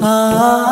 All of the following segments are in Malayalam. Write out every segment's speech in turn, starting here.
Ah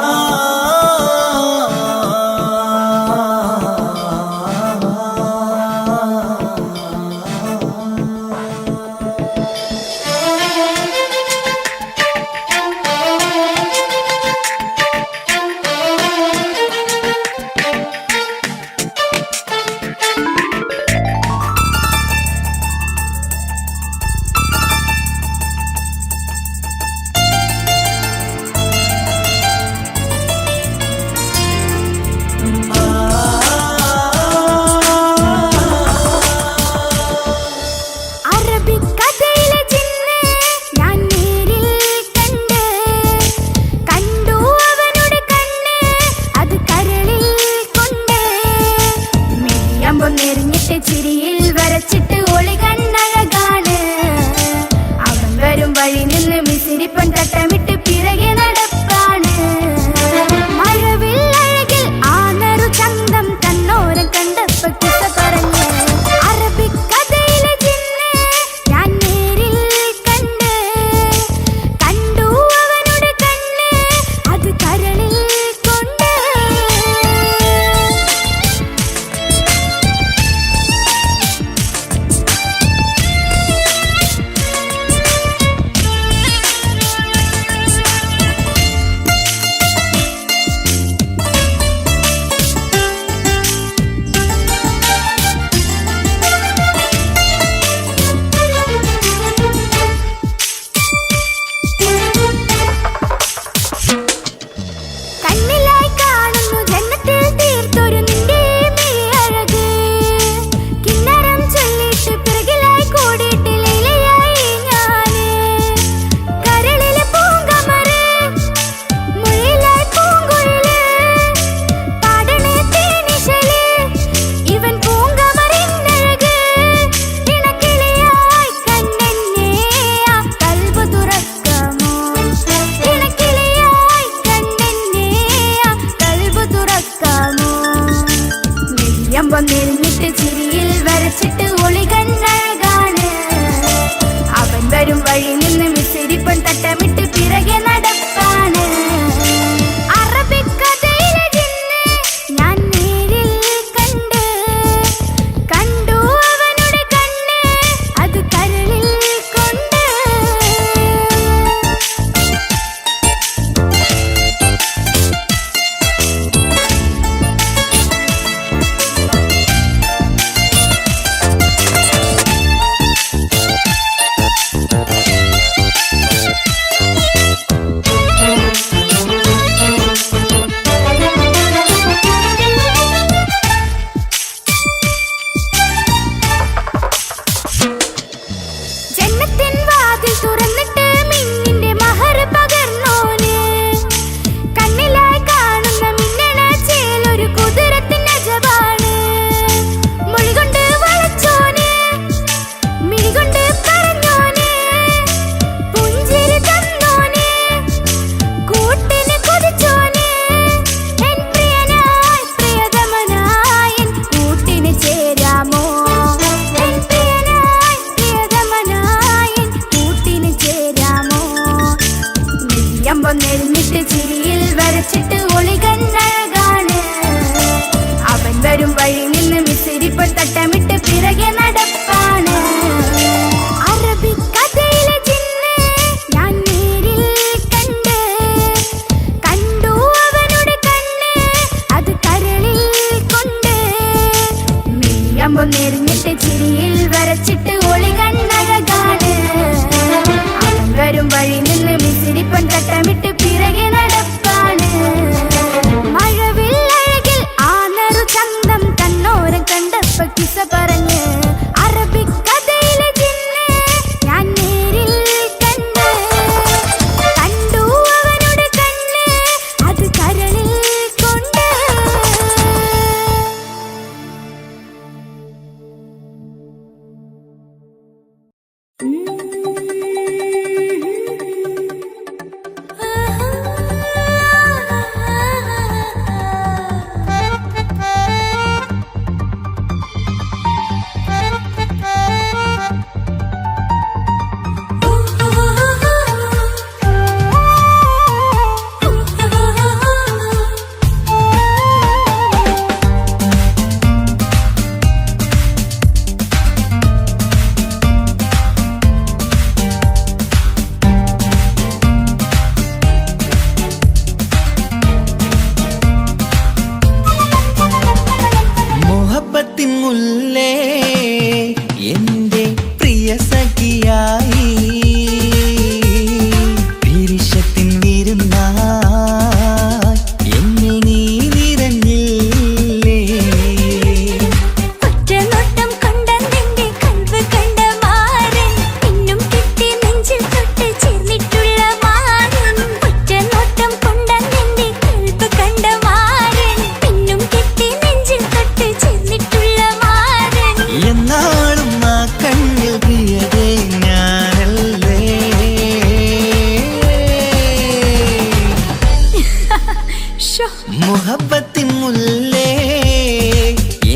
മുഹബത്തിൻ മുല്ലേ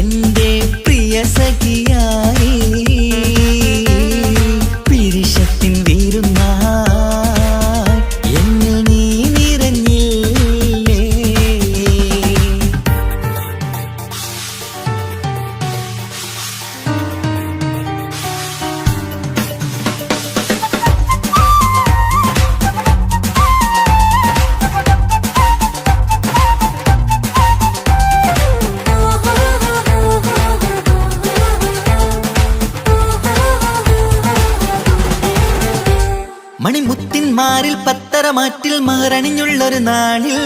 എന്റെ പ്രിയ സഖിയായി പിരിശത്തിൻ വീരുന്നായി എന്നിൽ നീ നിറഞ്ഞില്ലേ. മണിമുത്തിൻ മാറിൽ പത്തരമാറ്റിൽ മഹറണിഞ്ഞുള്ളൊരു നാളിൽ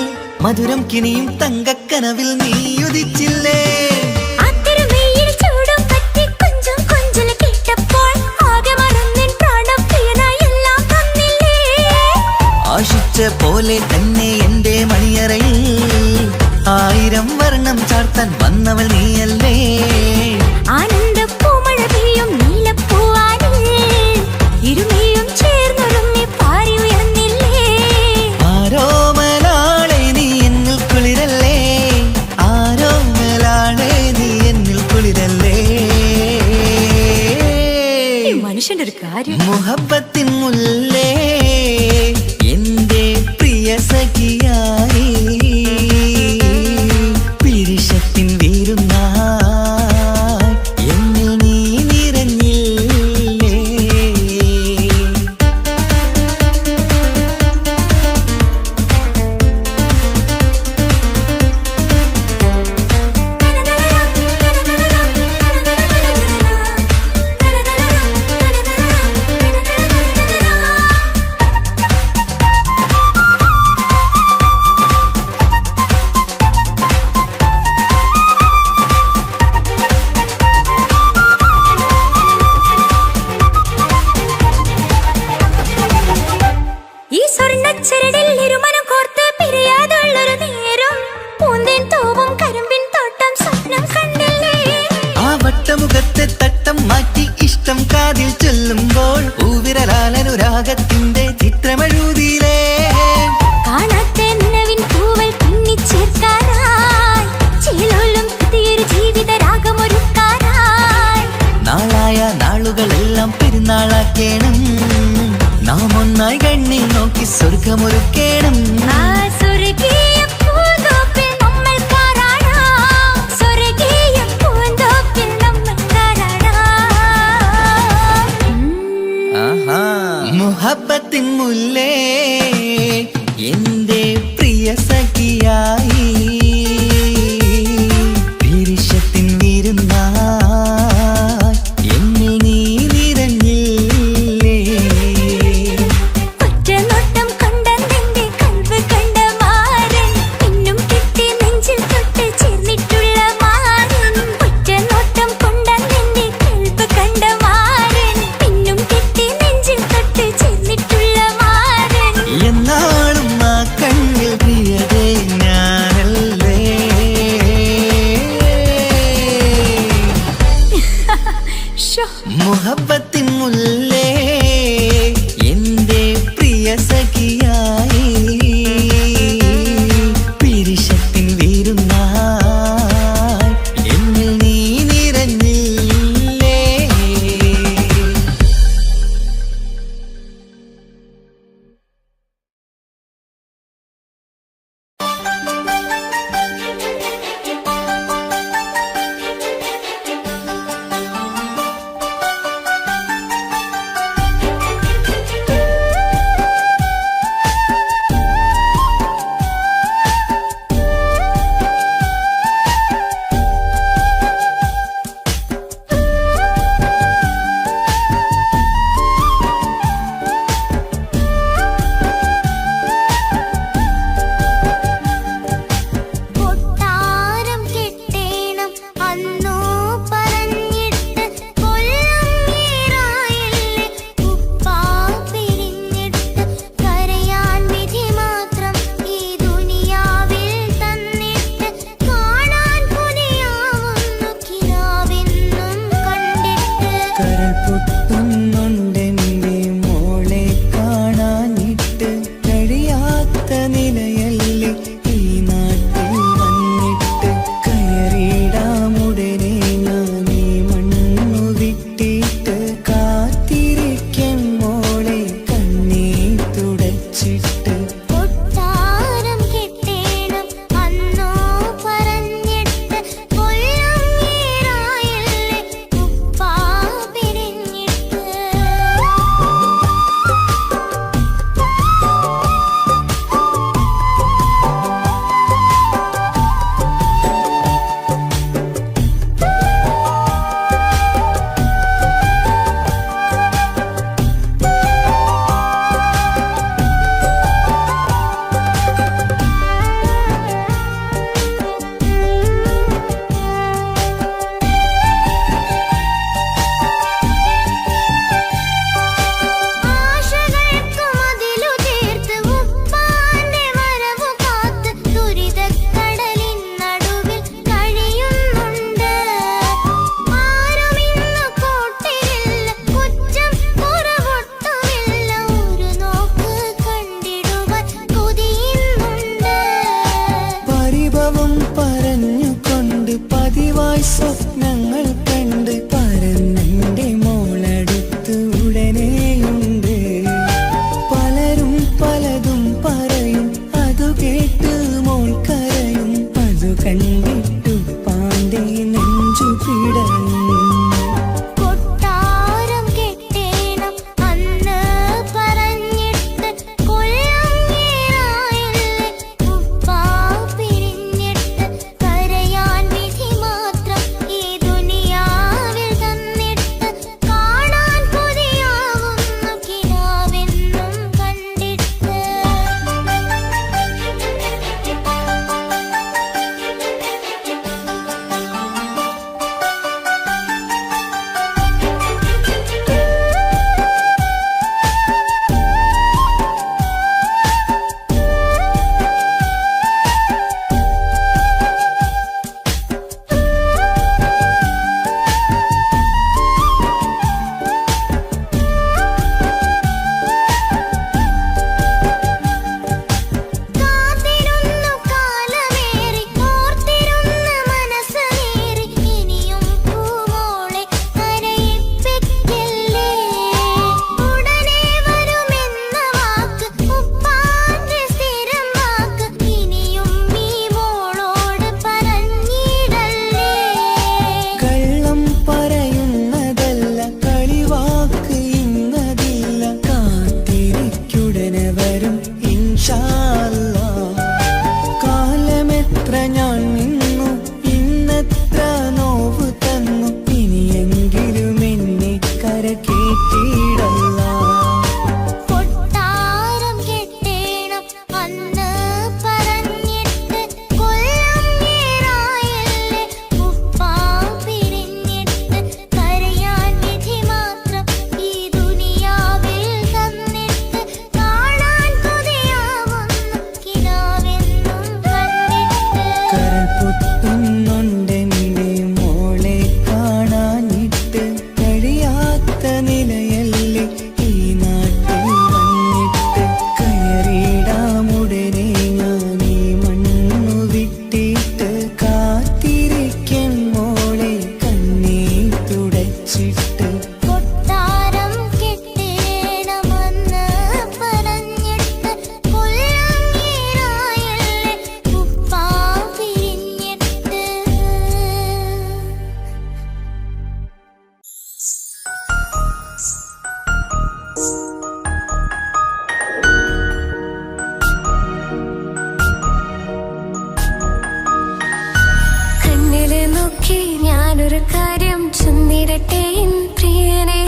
മധുരം കിണിയും തങ്കക്കനവിൽ നീ ഉദിച്ചില്ലേ. ആശിച്ച പോലെ തന്നെ എന്റെ മണിയറയിൽ 1000 വർണ്ണം ചാർത്താൻ വന്നവൾ നീയല്ലേ. ആനന്ദപ്പൂമഴ പെയ്യും നീലപ്പൂവാനിൽ ഇരുമയും ചേർന്നൊരുങ്ങി പാറി ഉയർന്നില്ലേ. ആരോമലാളെ നീ എന്നിൽ കുളിരല്ലേ, ആരോമലാളെ നീ എന്നിൽ കുളിരല്ലേ. മനുഷ്യന്റെ ഒരു കാര്യം. മുഹബത്തിൻ മുല്ലേ എന്റെ പ്രിയ സഖിയായി പിരിശത്തിൻ വീരുന്നായി എന്നിൽ നീ നിറഞ്ഞില്ലേ. ഈ സ്വർണ്ണച്ചരടിൽ ഇരുമനം കോർത്ത് പിരിയാതുള്ളൊരു നേരം പൂന്തേൻ തൂവും കരിമ്പിൻ തോട്ടം സ്വപ്നം കണ്ടില്ലേ. ആ വട്ടമുഖത്തെ തട്ടം മാറ്റി ഇഷ്ടം കാതിൽ ചൊല്ലുമ്പോൾ പൂവിരലാലനുരാഗത്തിന്റെ ചിത്രമെഴുതിയിലേ. കാണാത്ത നിലവിൻ പൂവൽ പിന്നിച്ചേർക്കാനായി ചിലോലും പുതിയൊരു ജീവിത രാഗമൊരുക്കാനായി നാളായ നാളുകളെല്ലാം പെരുന്നാളാക്കേണം, നാം ഒന്നായി കണ്ണിൽ നോക്കി സ്വർഗമൊരുക്കേണം. ആ സ്വർഗീയ പൂന്തോപ്പിൽ നമ്മൾ കാണാം, സ്വർഗീയ പൂന്തോപ്പിൽ നമ്മൾ കാണാം. ആഹാ. മുഹബത്തിൻ മുല്ലേ എന്റെ പ്രിയ സഖിയായി പിരിശത്തിൻ വീരുന്നായി എന്നിൽ നീ നിറഞ്ഞില്ലേ. ഒറ്റനോട്ടം കണ്ട നിന്റെ കൽവ് കണ്ട ഞാനൊരു കാര്യം ചൊന്നിടട്ടെ എൻ പ്രിയനെ,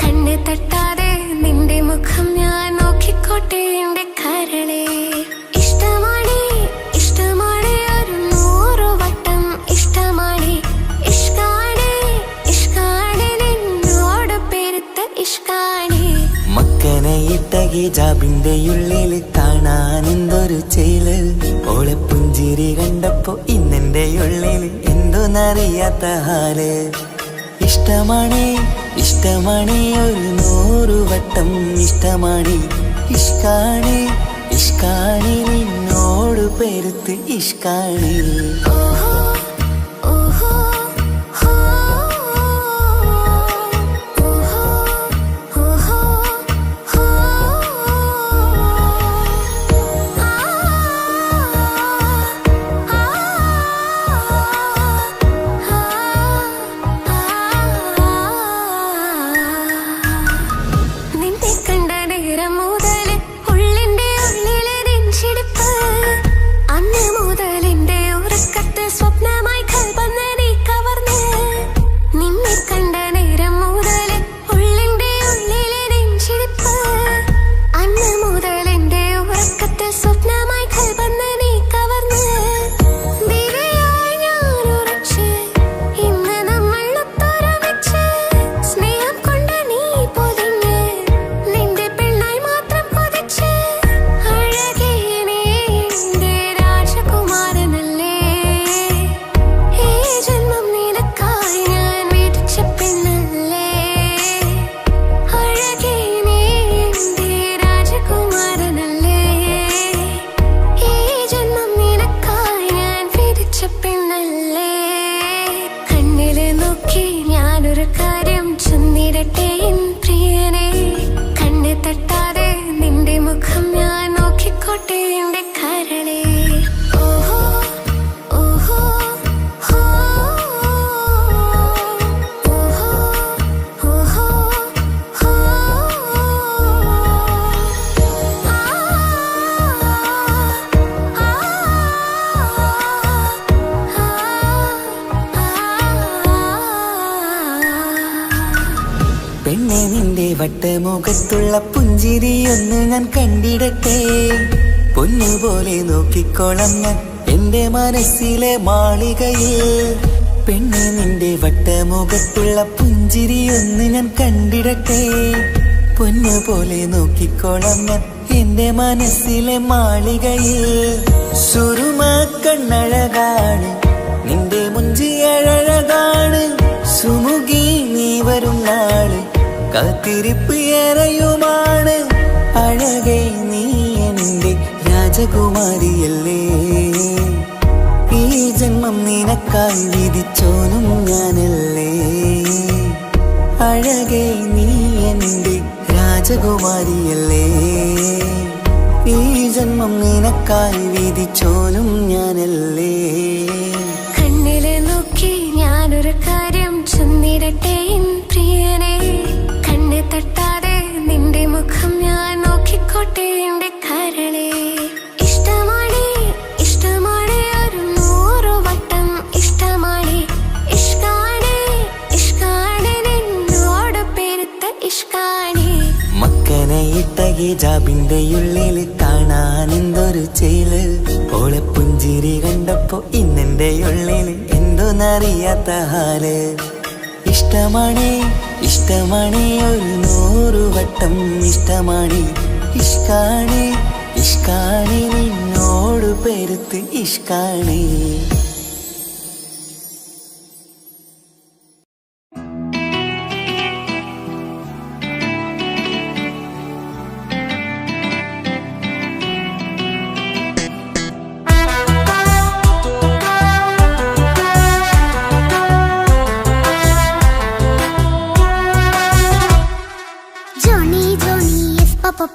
കണ്ണ് തട്ടാതെ നിന്റെ മുഖം ഞാൻ നോക്കിക്കോട്ടെ എന്റെ കരളെ. ഇഷ്ടമാണ് ഇഷ്ടമാണ് ഒരു 100 വട്ടം ഇഷ്ടമാണ്, ഇഷ്കാണ് ഇഷ്കാണ് നിന്നോട് പെരുത്ത ഇഷ്കാണ്. മക്കനയിട്ട ഹിജാബിന്റെ ഉള്ളിൽ കാണാൻ എന്തൊരു ചേല്, ഓളെ പുഞ്ചിരി കണ്ടപ്പോ ഇന്നെന്റെ ഉള്ളിൽ എന്തോന്നറിയാത്ത ഹാല്. ഇഷ്ടമാണ് ഇഷ്ടമാണ് ഒരു 100 വട്ടം ഇഷ്ടമാണ്, ഇഷ്കാണ് ഇഷ്കാണ് നിന്നോട് പെരുത്ത് ഇഷ്കാണ്. ഓഹോ ഓഹോ ഹോ ഓഹോ ഓഹോ ഹോ നിന്നെ കണ്ട നേരം മുതൽ ഉള്ളിന്റെ ഉള്ളിലെ നെഞ്ചിടിപ്പ്, അന്ന് മുതൽ എന്റെ ഉറക്കത്ത് സ്വപ്നമായി കൽപ്പന നീ കവർന്ന്. നിന്നെ കണ്ട നേരം മുതൽ ഉള്ളിന്റെ ഉള്ളിലെ നെഞ്ചിടിപ്പ്, അന്ന് മുതൽ എന്റെ ഉറക്കത്ത് സ്വപ്നമായി കൽപ്പന നീ കവർന്ന്. ദിവ്യയായി ഞാൻ ഉറച്ച് ഇന്ന് നമ്മൾ ഒത്തൊരുമിച്ച്, സ്നേഹം കൊണ്ട് നീ പൊതിഞ്ഞ് നിന്റെ പെണ്ണായി മാത്രം കൊതിച്ച്. അഴകേ നീ എന്റെ രാജകുമാരനല്ലേ, ഈ ജന്മം നിനക്കായി ഞാൻ വിധിച്ച പെണ്ണല്ലേ. അഴകേ നീ എന്റെ രാജകുമാരനല്ലേ, ഈ ജന്മം നിനക്കായി ഞാൻ വിധിച്ച പെണ്ണല്ലേ. കണ്ണില് നോക്കി ഞാനൊരു കാര്യം ചൊന്നിടട്ടെ എൻ പ്രിയനെ, കണ്ണ് തട്ടാതെ നിന്റെ മുഖം ഞാൻ നോക്കിക്കോട്ടെ എന്റെ കരളെ. ഓഹോ ഓഹോ ഹോ ഓഹോ ഓഹോ ഹോ പെണ്ണെ നിന്റെ വട്ടമുഖത്തുള്ള പുഞ്ചിരിയൊന്ന് ഞാൻ കണ്ടിടട്ടെ, പൊന്നുപോലെ നോക്കിക്കോളം ഞാൻ എന്റെ മനസ്സിലെ മാളികയിൽ. പെണ്ണെ നിന്റെ വട്ടമുഖത്തുള്ള പുഞ്ചിരിയൊന്ന് ഞാൻ കണ്ടിടട്ടെ, പൊന്നുപോലെ നോക്കിക്കോളം ഞാൻ എന്റെ മനസ്സിലെ മാളികയിൽ. സുറുമ കണ്ണഴകാണ് നിന്റെ മുഞ്ചിയഴകാണ്, സുമുഖി നീ വരും നാള് കാത്തിരിപ്പ് ഏറെയുമാണ്. അഴകേ നീ എന്റെ രാജകുമാരിയല്ലേ, ഈ ജന്മം നിനക്കായി വിധിച്ചോനും ഞാനല്ലേ. അഴകേ നീ എന്റെ രാജകുമാരിയല്ലേ, ഈ ജന്മം നിനക്കായി വിധിച്ചോനും ഞാനല്ലേ. കണ്ണില് നോക്കി ഞാനൊരു കാര്യം ചൊന്നിടട്ടെ എൻ പ്രിയനെ, കണ്ണ് തട്ടാതെ നിന്റെ മുഖം ഞാൻ നോക്കിക്കോട്ടെ എന്റെ കരളെ. ഇഷ്ടമാണ് ഇഷ്ടമാണ് ഒരു 100 വട്ടം ഇഷ്ടമാണ്, ഇഷ്കാണ് ഇഷ്കാണ് നിന്നോട് പെരുത്ത ഇഷ്കാണ്. മക്കനയിട്ട ഹിജാബിന്റെ ഉള്ളിൽ കാണാൻ എന്തൊരു ചേല്, ഓളെ പുഞ്ചിരി കണ്ടപ്പോ ഇന്നെന്റെ ഉള്ളിൽ എന്തോന്നറിയാത്ത ഹാല്. ഇഷ്ടമാണ് ഇഷ്ടമാണ് ഒരു 100 വട്ടം ഇഷ്ടമാണ്, ഇഷ്കാണ് ഇഷ്കാണ് നിന്നോട് പെരുത്ത് ഇഷ്കാണ്.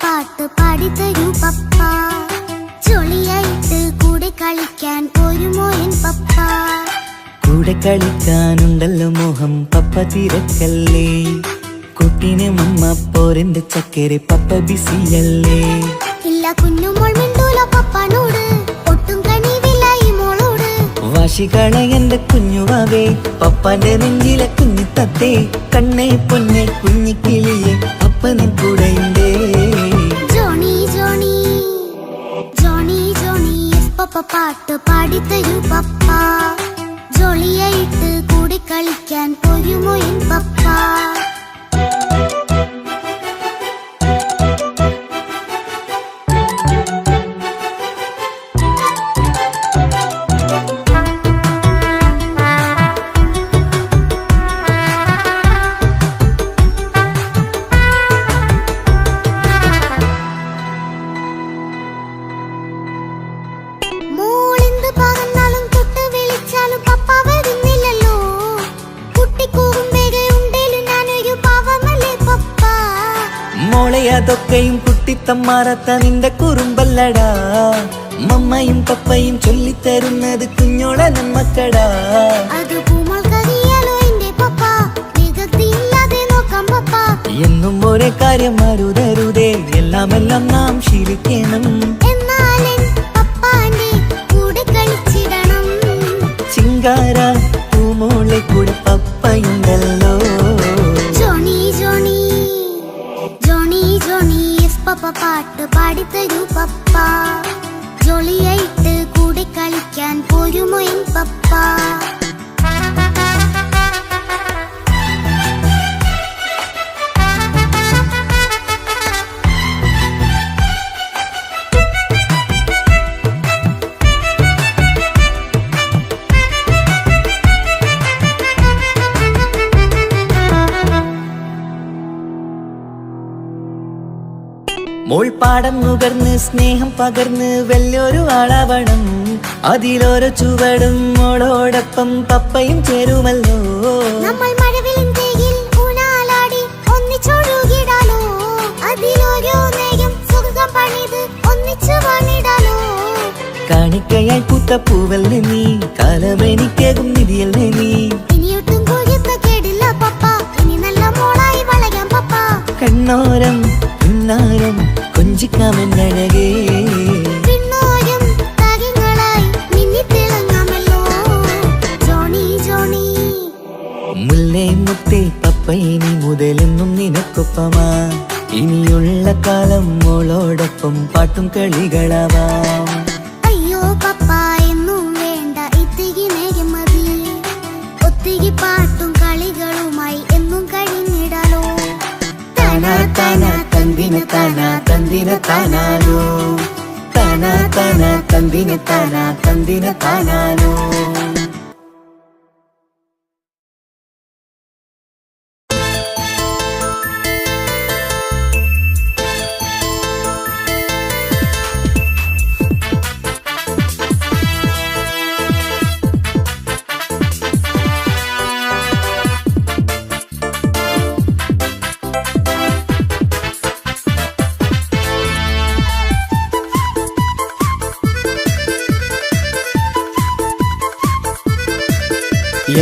പാട്ട് പാടിത്തരൂ പപ്പ, ജോളിയായിട്ട് കൂടെ കളിക്കാൻ പോരുമോ എൻ പപ്പ. കൂടെ കളിക്കാനുണ്ടല്ലോ മോഹം പപ്പ തിരക്കല്ലേ, കുട്ടിനെ മമ്മ പോരെന്റെ ചക്കരെ പപ്പ ബിസിയല്ലേ. ഇല്ല കുഞ്ഞുമോൾ മിണ്ടൂല പപ്പനോട്, ഒട്ടും കണിവില്ല ഈ മോളോട്. വാശ രക്ഷികളെ എന്റെ കുഞ്ഞുവാവേ, പപ്പാന്റെ നെഞ്ചിലെ കുഞ്ഞിത്തത്തേ, കണ്ണേ പൊന്നെ കുഞ്ഞിക്കിളിയെ അപ്പനിൻ കൂടെയുണ്ടേ. ജോണി ജോണി ജോണി ജോണി പപ്പ പാട്ട് പാടിത്തരൂ പപ്പ, ജോളിയായിട്ട് കൂടി കളിക്കാൻ പോരുമോ എൻ പപ്പ. മോളെ അതൊക്കെയും കുട്ടിത്തമ്മാറത്ത നിന്റെ കുറുമ്പല്ലടാ, മമ്മയും പപ്പയും ചൊല്ലിത്തരുന്നത് കുഞ്ഞോളെ നമ്മക്കടാ. എന്നും ഒരേ കാര്യം അരുതരുതേ, എല്ലാം എല്ലാം നാം ശീലിക്കണം. ചിങ്കാര പൂമോളെ കൂടെ പപ്പയുണ്ടല്ലോ. പപ്പ പാട്ട് പാടിത്തരൂ പപ്പ, ജോളിയായിട്ട് കൂടെ കളിക്കാൻ പോരുമോ എൻ പപ്പ. മോൾ പാടം നുകർന്ന് സ്നേഹം പകർന്ന് വലിയൊരു ആളാവണം, അതിലോരോ ചുവടും മോളോടൊപ്പം പപ്പയും ചേരുമല്ലോ. നമ്മൾ മഴവിലിൻ ഊനാലാടി ഒന്നിച്ചൊഴുകിടാലോ, അതിലോരോ നേരം സുഖം പണിത് ഒന്നിച്ചു വാണിടാലോ. കാണിക്കയായി പൂത്ത പൂവല്ലേ നീ, കാലമെനിക്കേകും നിധിയല്ലേ നീ. ഇനിയൊട്ടും കൂടിയത്ത കേടില്ല പപ്പ, ഇനി നല്ല മോളായി വളയാം പപ്പ. കണ്ണോരം പിന്നാരം കൊഞ്ചിക്കാമെന്നഴകേ, പിന്നോരം താരങ്ങളായി മിന്നിത്തിളങ്ങാമല്ലോ. ജോണി ജോണി മുല്ലേ മുത്തേ പപ്പ ഇനി മുതലെന്നും നിനക്കൊപ്പമാ, ഇനിയുള്ള കാലം മോളോടൊപ്പം പാട്ടും കളികളാവാം. അയ്യോ പപ്പ എന്നും വേണ്ട ഇത്തിരി നേരം മതി, ഒത്തിരി പാട്ടും കളികളുമായി എന്നും കഴിഞ്ഞിടാലോ. താനാ താനാ തന്തിന താനാ തന്തിന താനാനോ, താനാ താനാ തന്തിന താനാ തന്തിന താനാനോ.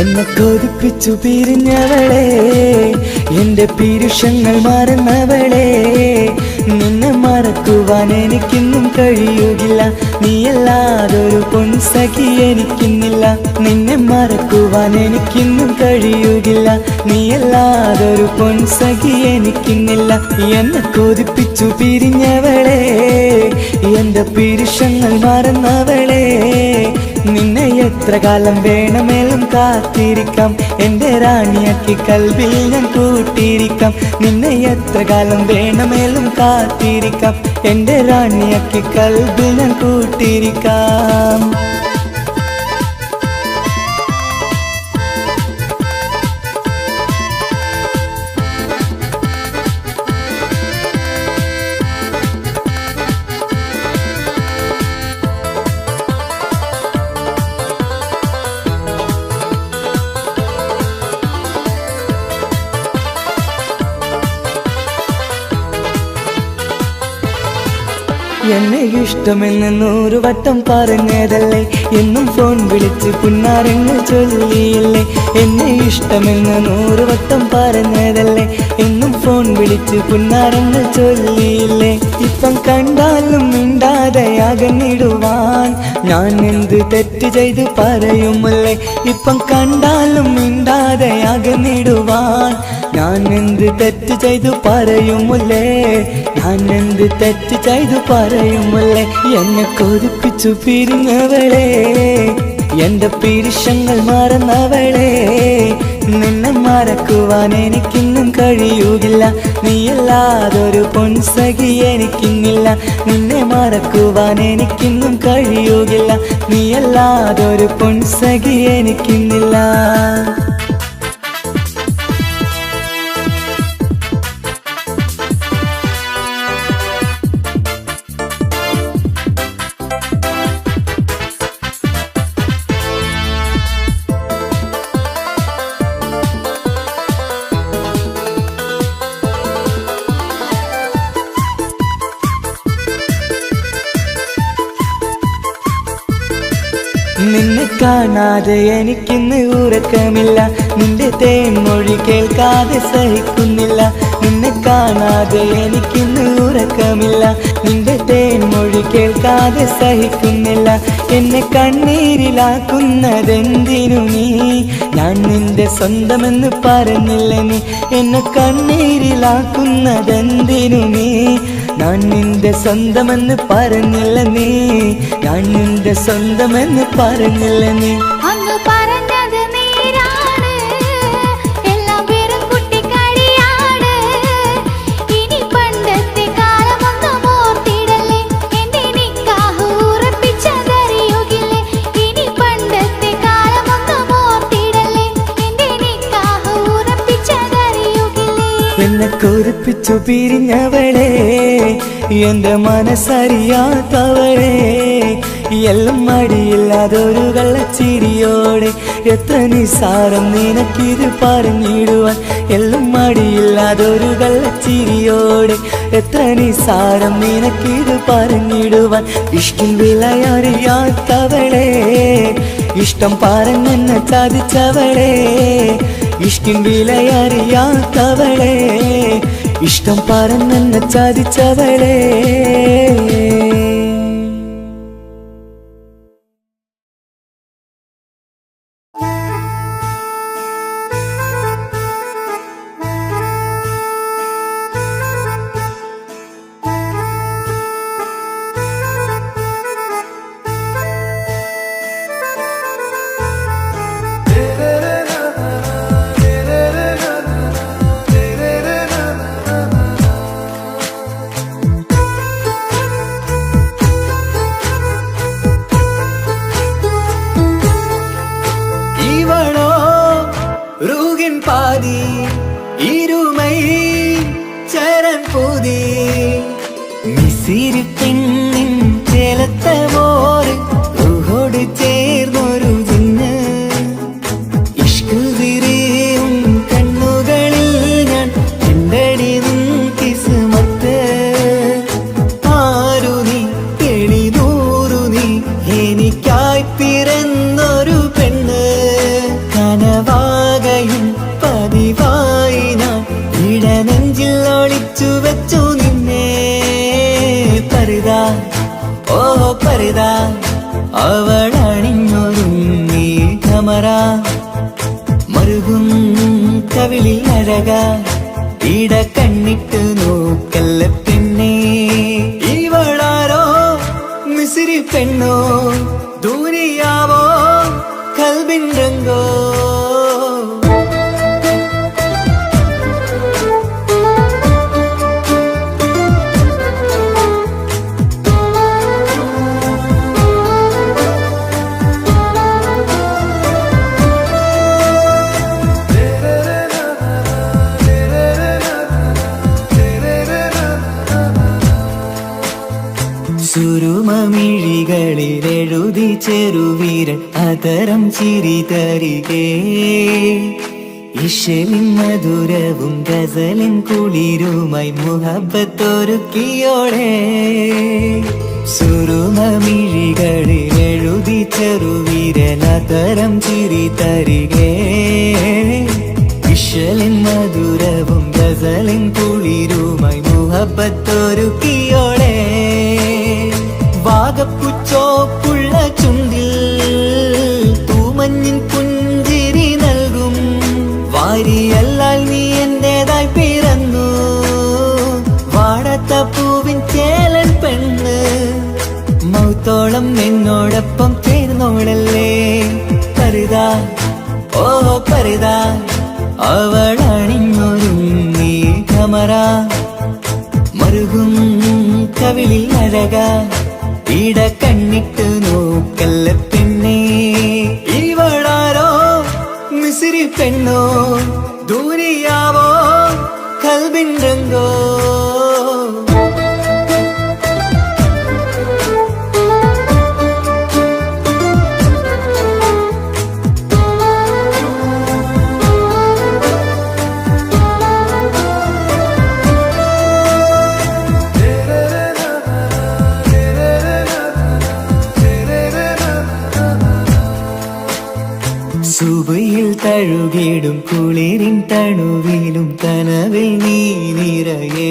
എന്നെ കൊതിപ്പിച്ചു പിരിഞ്ഞവളെ, എന്റെ പീരുഷങ്ങൾ മറന്നവളെ, നിന്നെ മറക്കുവാൻ എനിക്കിന്നും കഴിയുകില്ല, നീയല്ലാതൊരു പൊൻസഖി എനിക്കിന്നില്ല. നിന്നെ മറക്കുവാൻ എനിക്കിന്നും കഴിയുകില്ല, നീയല്ലാതൊരു പൊൻസഖി എനിക്കിന്നില്ല. എന്നെ കൊതിപ്പിച്ചു പിരിഞ്ഞവളെ, എന്റെ പീരുഷങ്ങൾ മറന്നവളെ, നിന്നെ എത്ര കാലം വേണമെങ്കിലും കാത്തിരിക്കാം, എന്റെ റാണിയാക്കി കൽവിൽ ഞാൻ കൂട്ടിയിരിക്കാം. നിന്നെ എത്ര കാലം വേണമെങ്കിലും കാത്തിരിക്കാം, എന്റെ റാണിയാക്കി കൽവിൽ ഞാൻ കൂട്ടിയിരിക്കാം. എന്നെ ഇഷ്ടമെന്ന് 100 വട്ടം പറഞ്ഞതല്ലേ, എന്നും ഫോൺ വിളിച്ച് പുന്നാരങ്ങൾ ചൊല്ലിയില്ലേ. എന്നെ ഇഷ്ടമെന്ന് 100 വട്ടം പറഞ്ഞതല്ലേ, എന്നും ഫോൺ വിളിച്ച് പുന്നാരങ്ങൾ ചൊല്ലിയില്ലേ. ഇപ്പം കണ്ടാലും മിണ്ടാതെ അകന്നിടുവാൻ ഞാൻ എന്ത് തെറ്റ് ചെയ്ത് പറയുമല്ലേ. ഇപ്പം കണ്ടാലും മിണ്ടാതെ അകന്നിടുവാൻ ഞാൻ എന്ത് തെറ്റ് ചെയ്തു പറയുമല്ലേ. ഞാൻ എന്ത് തെറ്റ് ചെയ്തു പറയുമല്ലേ. എന്നെ കൊതിപ്പിച്ചു പിരിഞ്ഞവളെ, എന്റെ പിരിശങ്ങൾ മറന്നവളെ. നിന്നെ മറക്കുവാൻ എനിക്കിന്നും കഴിയുകില്ല, നീയല്ലാതൊരു പൊൻസഖി എനിക്കിന്നില്ല. നിന്നെ മറക്കുവാൻ എനിക്കിന്നും കഴിയുകില്ല, നീയല്ലാതൊരു പൊൻസഖി എനിക്കിന്നില്ല. നിന്നെ കാണാതെ എനിക്കിന്ന് ഉറക്കമില്ല, നിന്റെ തേൻമൊഴി കേൾക്കാതെ സഹിക്കുന്നില്ല. നിന്നെ കാണാതെ എനിക്കിന്ന് ഉറക്കമില്ല, നിന്റെ തേൻമൊഴി കേൾക്കാതെ സഹിക്കുന്നില്ല. എന്നെ കണ്ണീരിലാക്കുന്നതെന്തിനു നീ, ഞാൻ നിന്റെ സ്വന്തമെന്ന് പറഞ്ഞില്ല നീ. എന്നെ കണ്ണീരിലാക്കുന്നതെന്തിനു നീ, ഞാൻ നിന്റെ സ്വന്തമെന്ന് പറഞ്ഞില്ല നീ. ഞാൻ നിന്റെ സ്വന്തമെന്ന് പറഞ്ഞില്ല നീ. അങ്ങ് പറഞ്ഞത് നേരാണ്, എല്ലാം വെറും കുട്ടിക്കളിയാണ്. ഇനി പണ്ടത്തെ കാലമൊന്നും ഓർത്തിടല്ലേ, എന്റെ നിക്കാഹ് ഉറപ്പിച്ചതറിയുകില്ലേ. ഇനി പണ്ടത്തെ കാലമൊന്നും ഓർത്തിടല്ലേ, എന്റെ നിക്കാഹ് ഉറപ്പിച്ചതറിയുകില്ലേ. എന്നെ കൊതിപ്പിച്ചു പിരിഞ്ഞവളെ, എന്റെ മനസ്സറിയാത്തവളെ. എല്ലാം മടിയില്ലാതൊരു കള്ളച്ചിരിയോടെ, എത്ര നിസാരം നിനക്കിത് പറഞ്ഞിടുവാൻ. എല്ലാം മടിയില്ലാതൊരു കള്ളച്ചിരിയോടെ, എത്ര നിസാരം നിനക്കിത് പറഞ്ഞിടുവാൻ. ഇഷ്ടം വിലയറിയാത്തവളെ, ഇഷ്ടം പറഞ്ഞെന്നെ ചതിച്ചവളെ. ഇഷ്ടം വിലയറിയാത്തവളെ, ഇഷ്ടം പറഞ്ഞെന്നെ ചതിച്ചവളെ. பாதி இருமை சரண் பூதி மிசிறு பெண்ணின் ചേലത്ത മോര് റൂഹോട് ചേർന്നൊരു ജിന്ന് ഇഷ്ക് വിരിയും കണ്ണുകളിൽ ഞാൻ കണ്ടടി നിൻ കിസ്മത്ത്. ആരു നീ എളിനൂറു നീ എനിക്കായി പിറന്നൊരു പെണ്ണ്. കനവാകയും പതിവായി ഞാൻ ഇടനെഞ്ചിൽ ഒളിച്ചു വെച്ചു നിന്നെ. പരിതാ ഓ പരിതാ അവളണിഞ്ഞൊരുങ്ങി കമറ മറുകും കവിളിൽ അഴക ഇട കണ്ണിട്ട് നോക്കല്ല പെണ്ണേ. ഇവളാരോ മിസിരി പെണ്ണോ ദൂരിയാവോ കൽബിൻ രംഗോ. സുരുമമിഴികളിൽ എഴുതി ചെറുവീരൻ അതരം ചിരി തരികേ. ഇശലിൻ മധുരവും ഗസലിൻ കുളിരുമായി മുഹബത്തൊരുക്കിയോടെ സുറുമമിഴികളിൽ എഴുതി ചെറുവിരലതരം ചിരി തരികേ ഇശലിൻ മധുരവും ഗസലിൻ കുളിരുമായി മുഹബത്തൊരുക്കിയോടെ വാഗപ്പുച്ചോപ്പുള്ള ചുണ്ടിൽ തൂമഞ്ഞിൻ പുഞ്ചിരി നൽകും വാരിയല്ലാൽ നീ എന്റേതായി പിറന്നു വാടാത്ത പൂവിൻ ചേലൻ പെണ്ണ് മൗത്തോളം എന്നോടൊപ്പം ചേർന്നോളല്ലേ പരിതാ ഓ പരിതാ അവളണിഞ്ഞൊരുങ്ങി കമറ മറുകും കവിളിൽ അഴക ഇട കണ്ണിട്ട് നോക്കല്ല പെണ്ണേ ഇവളാരോ മിസിരി പെണ്ണോ ദൂരിയാവോ കൽബിൻ രംഗോ സുബയിൽ തഴുകിടും കുളിരിൻ തണുവിലും കനവിൽ നീ നിറയേ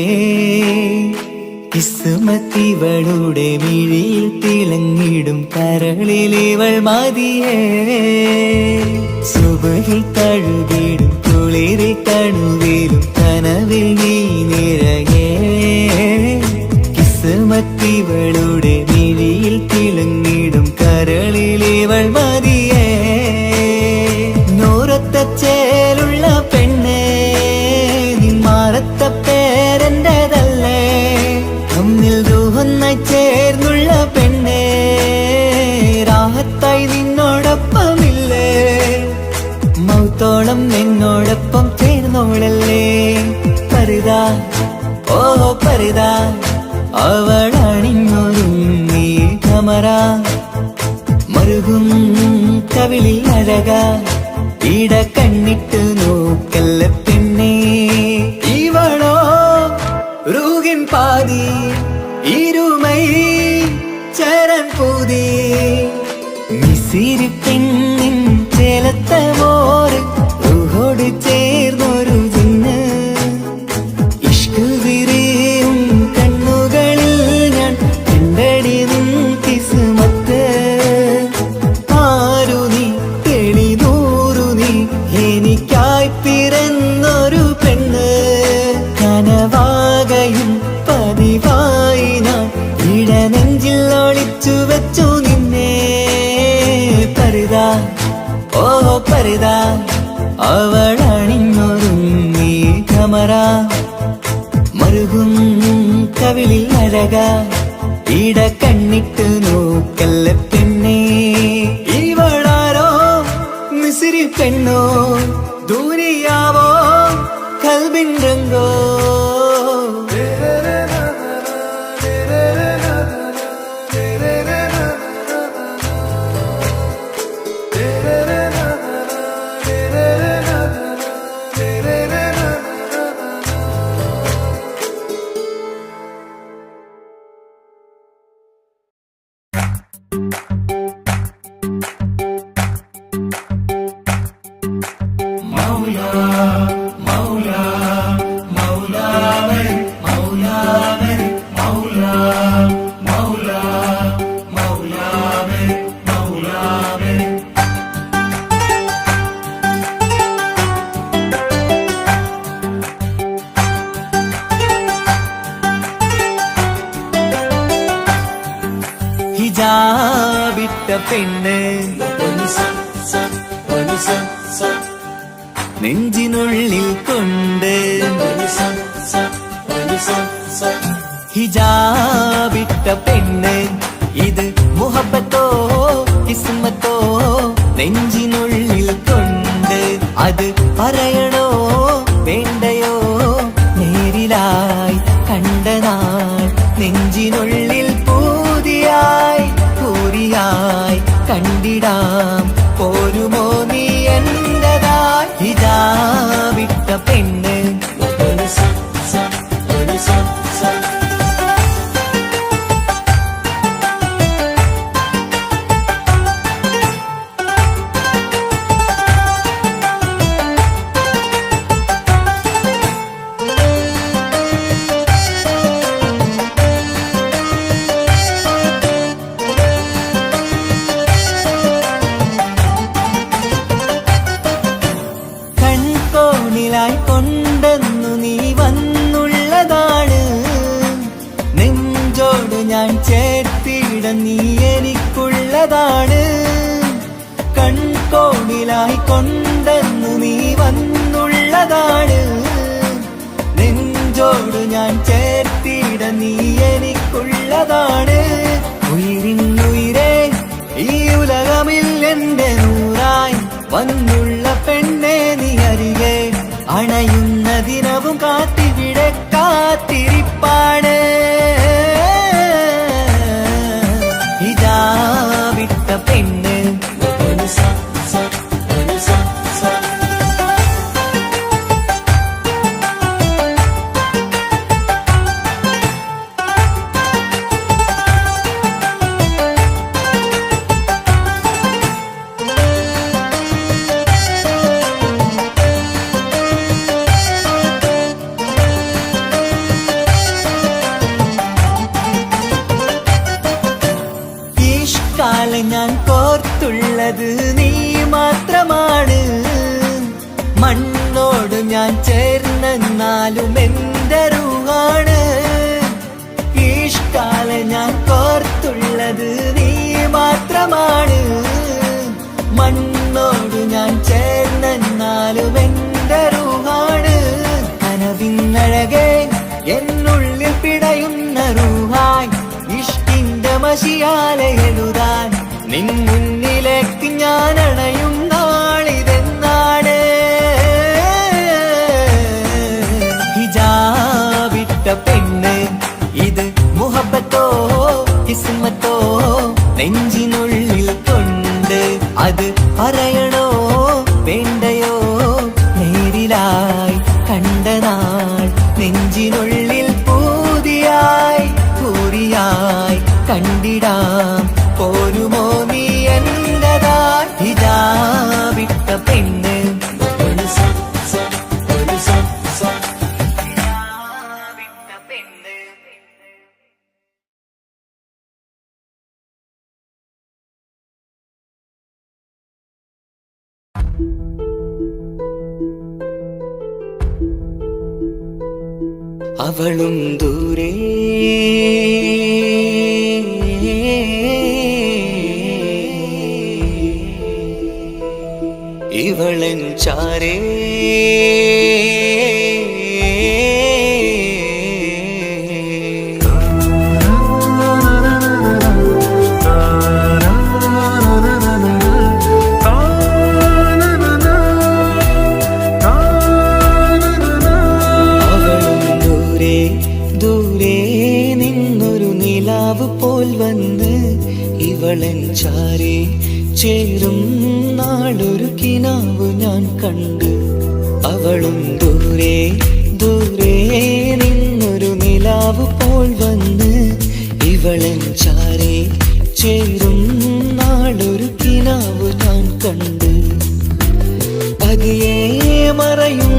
കിസ്മത്തിവളുടെ മിഴിയിൽ തിളങ്ങിടും കരളിലിവൾ മതിയേ സുബയിൽ തഴുകിടും കുളിരിൽ തണുവിലും കനവിൽ നീ നിറയേ കിസ്മത്തിവളുടെ മിഴിയിൽ തിളങ്ങിടും കരളിലിവൾ മതിയേ ചേലുള്ള പെണ്ണേ നിന്മാറത്ത പേരെന്റേതല്ലേ തമ്മിൽ രൂഹൊന്നായി ചേർന്നുള്ള പെണ്ണേ രാഹത്തായി നിന്നോടൊപ്പമില്ലേ മൗത്തോളം എന്നോടൊപ്പം ചേർന്നോളല്ലേ പരിതാ ഓ പരിതാ അവളണിഞ്ഞൊരുങ്ങി കമറ മറുകും കവിളിൽ അഴക ഇട കണ്ണിട്ട് നോക്കല്ല പെണ്ണേ ഇവളോ റൂഹിൻ പാതി ഇരുമൈ ചരൻ പൂതി മിസിരി പെണ്ണിൻ ചേലത്ത മോറ് റൂഹോട് ചേർന്നൊരു ജിന്ന് ഇഷ്ക് വിരിയും കണ്ണുകളിൽ ഞാൻ കണ്ടടി നിൻ കിസ്മത്ത് ആരു നീ എനിക്കായി പിറന്നൊരു പെണ്ണ് കനവാകയും പതിവായി ഞാൻ ഇടനെഞ്ചിൽ ഒളിച്ചു വെച്ചു നിന്നെ പരിതാ ഓ പരിതാ അവളണിഞ്ഞൊരുങ്ങി കമറ മറുകും കവിളിൽ അഴക ഇട കണ്ണിട്ട് നോക്കല്ല പെണ്ണേ ഇവളാരോ മിസിരി പെണ്ണോ ദൂരിയാവോ കൽബിൻ രംഗോ ഹിജാബിട്ട പെണ്ണ് നെഞ്ചിനുള്ളിൽ കൊണ്ട് ഹിജാബിട്ട പെണ്ണ് ഇത് മുഹബത്തോ കിസ്മത്തോ നെഞ്ചിനുള്ളിൽ കൊണ്ട് അത് പറയണോ വേണ്ടയോ നേരിലായി കണ്ട നാൾ നെഞ്ചിനുള്ളിൽ പൂതിയായി പൂരിയായി കണ്ടിടാം പോരുമോ നീ എന്റേതായി ഇതാ പെണ്ണ് കൊണ്ടെന്നു നീ വന്നുള്ളതാണ് നെഞ്ചോട് ഞാൻ ചേർത്തിട നീ എനിക്കുള്ളതാണ് കൺകോണിലായി കൊണ്ടെന്നു നീ വന്നുള്ളതാണ് നെഞ്ചോട് ഞാൻ ചേർത്തിട നീ എനിക്കുള്ളതാണ് ഉയിരിന്നുയിരേ ഈ ഉലകമിൽ എന്റെ നൂറായി വന്നുള്ള പെണ്ണെ നീ അരികെ അണയുന്ന ദിനവും കാത്തിവിടെ കാത്തിരിപ്പാണ് ഇതാ വിട്ട പെണ്ണ് ഞാൻ കോർത്തുള്ളത് നീ മാത്രമാണ് മണ്ണോട് ഞാൻ ചേർന്നെന്നാലും എന്റെ റൂഹാണ് ഈഷ്കാല ഞാൻ കോർത്തുള്ളത് നീ മാത്രമാണ് മണ്ണോട് ഞാൻ ചേർന്നെന്നാലും എന്റെ റൂഹാണ് കനവിന്നഴകെ എന്നുള്ളിൽ പിടയുന്ന റൂഹായി ഇഷ്കിന്റെ മഷിയാലെ എഴുതാൻ നിൻ മുന്നിലേക്ക് ഞാൻ അണയും നാളിതെന്നാണ് ഹിജാബിട്ട പെണ്ണ് ഇത് മുഹബത്തോ കിസ്മത്തോ നെഞ്ചിനുള്ളിൽ കൊണ്ട് അത് പറയണോ വേണ്ടയോ നേരിലായി കണ്ട നാൾ നെഞ്ചിനുള്ളിൽ പൂതിയായി പൂരിയായി കണ്ടിടാം പോരുമോ നീ എന്റതാ ഇതാ വിട്ട പെണ്ണ് അവളും ദൂരെ ഇവളൻ ചാരേ പോൽ വന്ന് ഇവളൻ ചാരേ ചേരും നാളൊരു കിനാവ് ഞാൻ കണ്ട് അവളും ദൂരെ ദൂരെ നിന്നൊരു നിലാവ് പോൽ വന്ന് ഇവളൻ ചാരേ ചേരും നാളൊരു കിനാവ് ഞാൻ കണ്ട് പതിയെ മറയും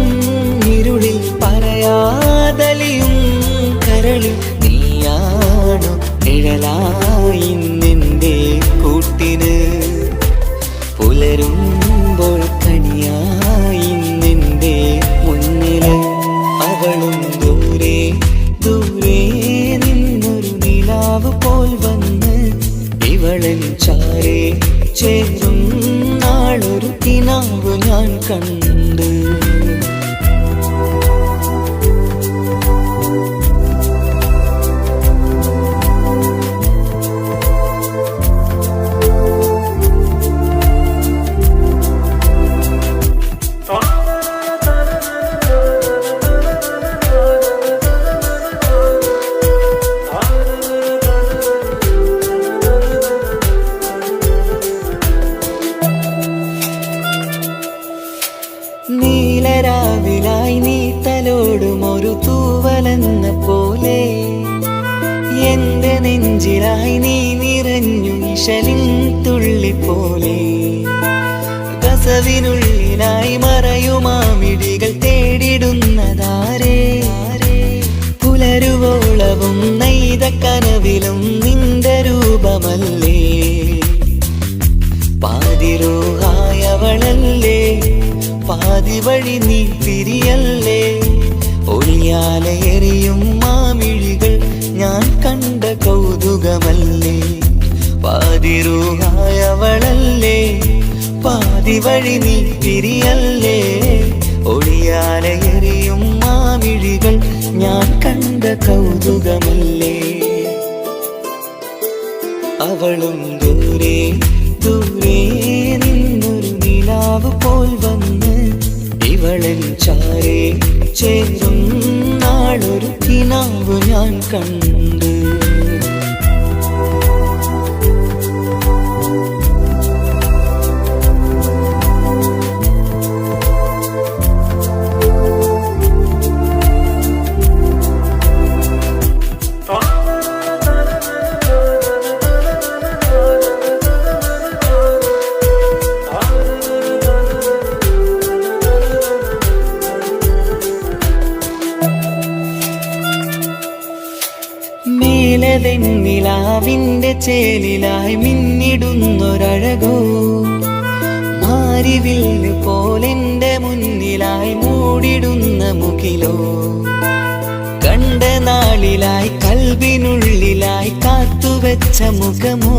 ഇരുളിൽ പറയാതലിയും കരളിൽ നീയാണോ നിഴലായി നിന്റെ കൂട്ടിന് പുലരുമ്പോൾ കണിയായി നിന്റെ മുന്നില് അവളും ദൂരെ ദൂരെ നിന്നൊരു നിലാവ് പോൽ വന്ന് ഇവളൻ ചാരേ ചേരും നാളൊരു കിനാവ് ഞാൻ കണ്ട് നീല നെഞ്ചിലായി നീ നിറഞ്ഞു ഇശലിൻ തുള്ളി പോലെ കസവിനുള്ളിലായി മറയുമാമിടികൾ തേടിടുന്നതാരേ പുലരുവോളവും നെയ്ത കനവിലും നിന്റെ രൂപമല്ലേ പാതിരോഹായവളല്ലേ പാതി വഴി നീ പിരിയല്ലേ ഒളിയാലെ എറിയും മാമിഴികൾ ഞാൻ കണ്ട കൗതുകമല്ലേ പാതിരോഹായവളല്ലേ പാതി വഴി നീ പിരിയല്ലേ ഒളിയാലെ എറിയും മാമിഴികൾ ഞാൻ കണ്ട കൗതുകമല്ലേ അവളും ദൂരെ ദൂരെ നിന്നൊരു നിലാവ് പോൽ വന്ന് ഇവളൻ ചാരേ ചേരും നാളൊരു കിനാവ് ഞാൻ കണ്ട് നിലാവിന്റെ ചേലിലായി മിന്നിടുന്നൊരഴകോ മാരിവില്ല് പോലെന്റെ മുന്നിലായി മൂടിടുന്ന മുകിലോ കണ്ട നാളിലായി കൽവിനുള്ളിലായി കാത്തുവെച്ച മുഖമോ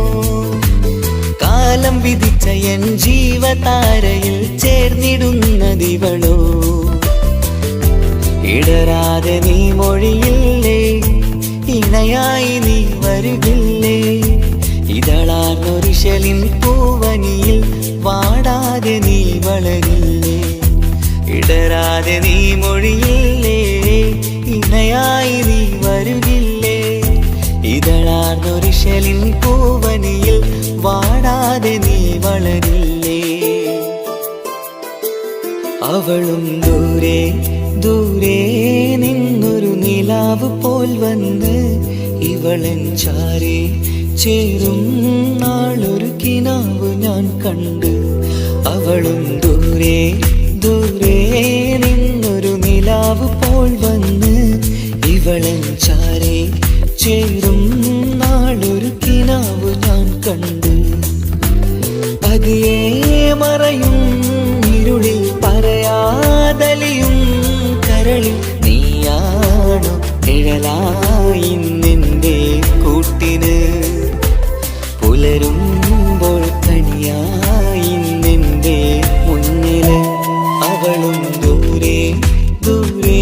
കാലം വിധിച്ച എൻ ജീവതാരയിൽ ചേർന്നിടുന്നതിവളോ ഇടരാതെ നീ മൊഴിയില്ലേ ഇണയായി നീ വരുകില്ലേ ഇതളാർന്നൊരിശലിൻ പൂവനിയിൽ വാടാതെ നീ വളരില്ലേ ഇടരാതെ നീ മൊഴിയില്ലേ ഇണയായി നീ വരുകില്ലേ ഇതളാർന്നൊരിശലിൻ പൂവനിയിൽ വാടാതെ നീ വളരില്ലേ അവളും ദൂരെ ദൂരെ നിന്നൊരു നിലാവ് പോൽ വന്ന് ഇവളൻ ചാരേ ചേരും നാളൊരു കിനാവ് ഞാൻ കണ്ട് അവളും ദൂരെ ദൂരെ നിന്നൊരു നിലാവ് പോൽ വന്ന് ഇവളൻ ചാരേ ചേരും നാളൊരു കിനാവ് ഞാൻ കണ്ട് പതിയെ മറയും ഇരുളിൽ പറയാതലിയും കരളിൽ നീയാണോ നിഴലായി നിന്റെ കൂട്ടിന് പുലരുമ്പോൾ കണിയായി നിന്റെ മുന്നില് അവളും ദൂരെ ദൂരെ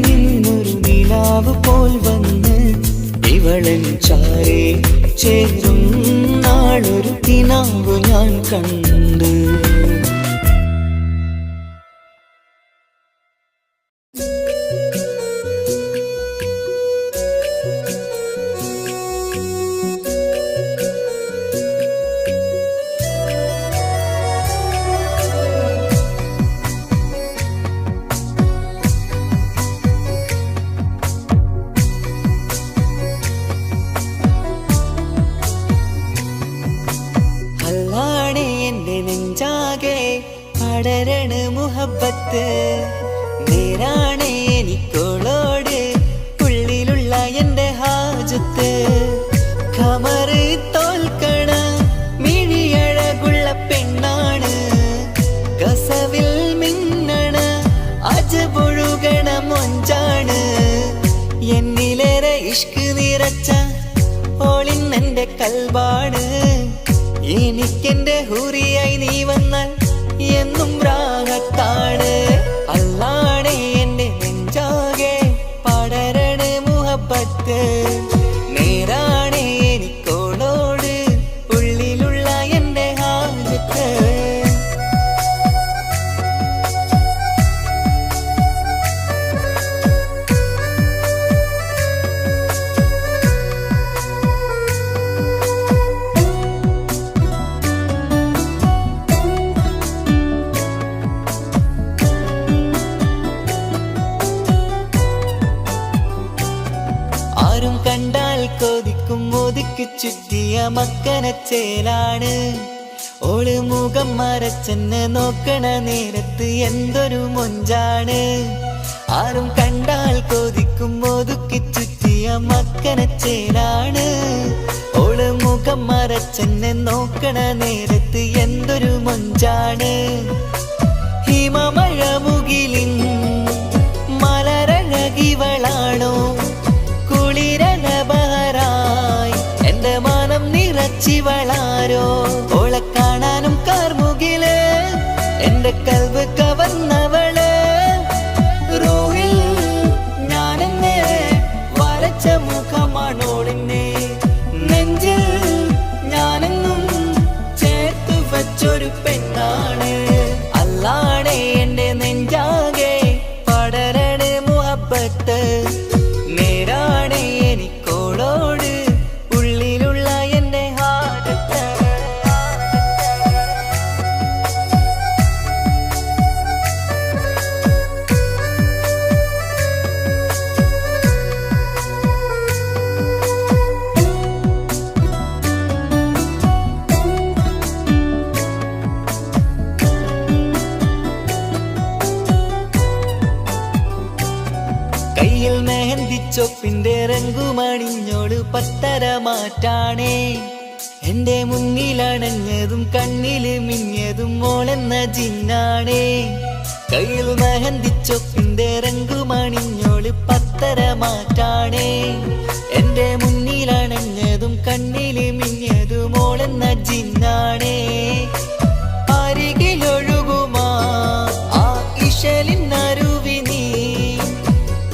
നിന്നൊരു നിലാവ് പോൽ വന്ന് ഇവളൻ ചാരേ ചേരും നാളൊരു കിനാവ് ഞാൻ കണ്ട് പടരണ മുഹബത്ത് നേരാണ് എനിക്കോളോട് ഉള്ളിലുള്ള എൻ്റെ ഹാജത്ത് ഖമറ് തോൽക്കണ മിഴിയഴകുള്ള പെണ്ണാണ് കസവിൽ മിന്നണ അജപൊഴുകണ മൊഞ്ചാണ് എന്നിലേറെ ഇഷ്ക് നിറച്ച ഓളിന്നെൻ്റെ കൽബാണ് എനിക്കെന്റെ ഹൂറിയായി നീ വന്നാൽ എന്നും രാഗത്താണ് അല്ലാണേ എൻ്റെ നെഞ്ചാകെ പടരണ മുഹബത്ത് നേരാണേ എനിക്കോളോട് ഉള്ളിലുള്ള എൻ്റെ ഹാജത്ത് ചുറ്റിയ മക്കനച്ചേലാണ്. ഓള് മുഖം മറച്ചെന്നെ നോക്കണ നേരത്ത് എന്തൊരു മൊഞ്ചാണ്. ആരും കണ്ടാൽ കൊതിക്കും ഒതുക്കി ചുറ്റിയ മക്കനച്ചേലാണ്. ഓള് മുഖം മറച്ചെന്നെ നോക്കണ നേരത്ത് എന്തൊരു മൊഞ്ചാണ്. ഹിമമഴ മുകിലിൻ മലരഴകിവളാണോ കുളിരല ബഹറായി എന്റെ മാനം നിറച്ചിവളാരോ. ഓളെ കാണാനും കാർമുകില് എന്റെ കൽവ് കവർന്നവള്. റൂഹിൽ ഞാനെന്നെ വരച്ച മുഖമാണോളിന്നെ. നെഞ്ചിൽ ഞാനെന്നും ചേർത്തു വച്ചൊരു പെണ്ണാണ്. അല്ലാണേ എന്റെ നെഞ്ചാകെ പടരണ മുഹബത്ത്. നേരാണേ എനിക്കോളോട് ഉള്ളിലുള്ള എന്റെ ഹാജത്ത്. കയ്യിൽ മെഹന്തിച്ചൊപ്പിന്റെ രംഗുമണിഞ്ഞോട് പത്തര മാറ്റാണേ. എന്റെ മുന്നിലണഞ്ഞതും കണ്ണില് മിഞ്ഞതും മോളെന്ന ജിന്നാണേ. കയ്യിൽ മെഹന്തിച്ചൊപ്പിന്റെ രംഗുമണിഞ്ഞോട് പത്തര മാറ്റാണേ. എന്റെ മുന്നിലണഞ്ഞതും കണ്ണില് മിഞ്ഞതും മോളെന്ന ജിന്നാണേ. അരികിലൊഴുകുമാ ആ ഇശലിനരുവിനീ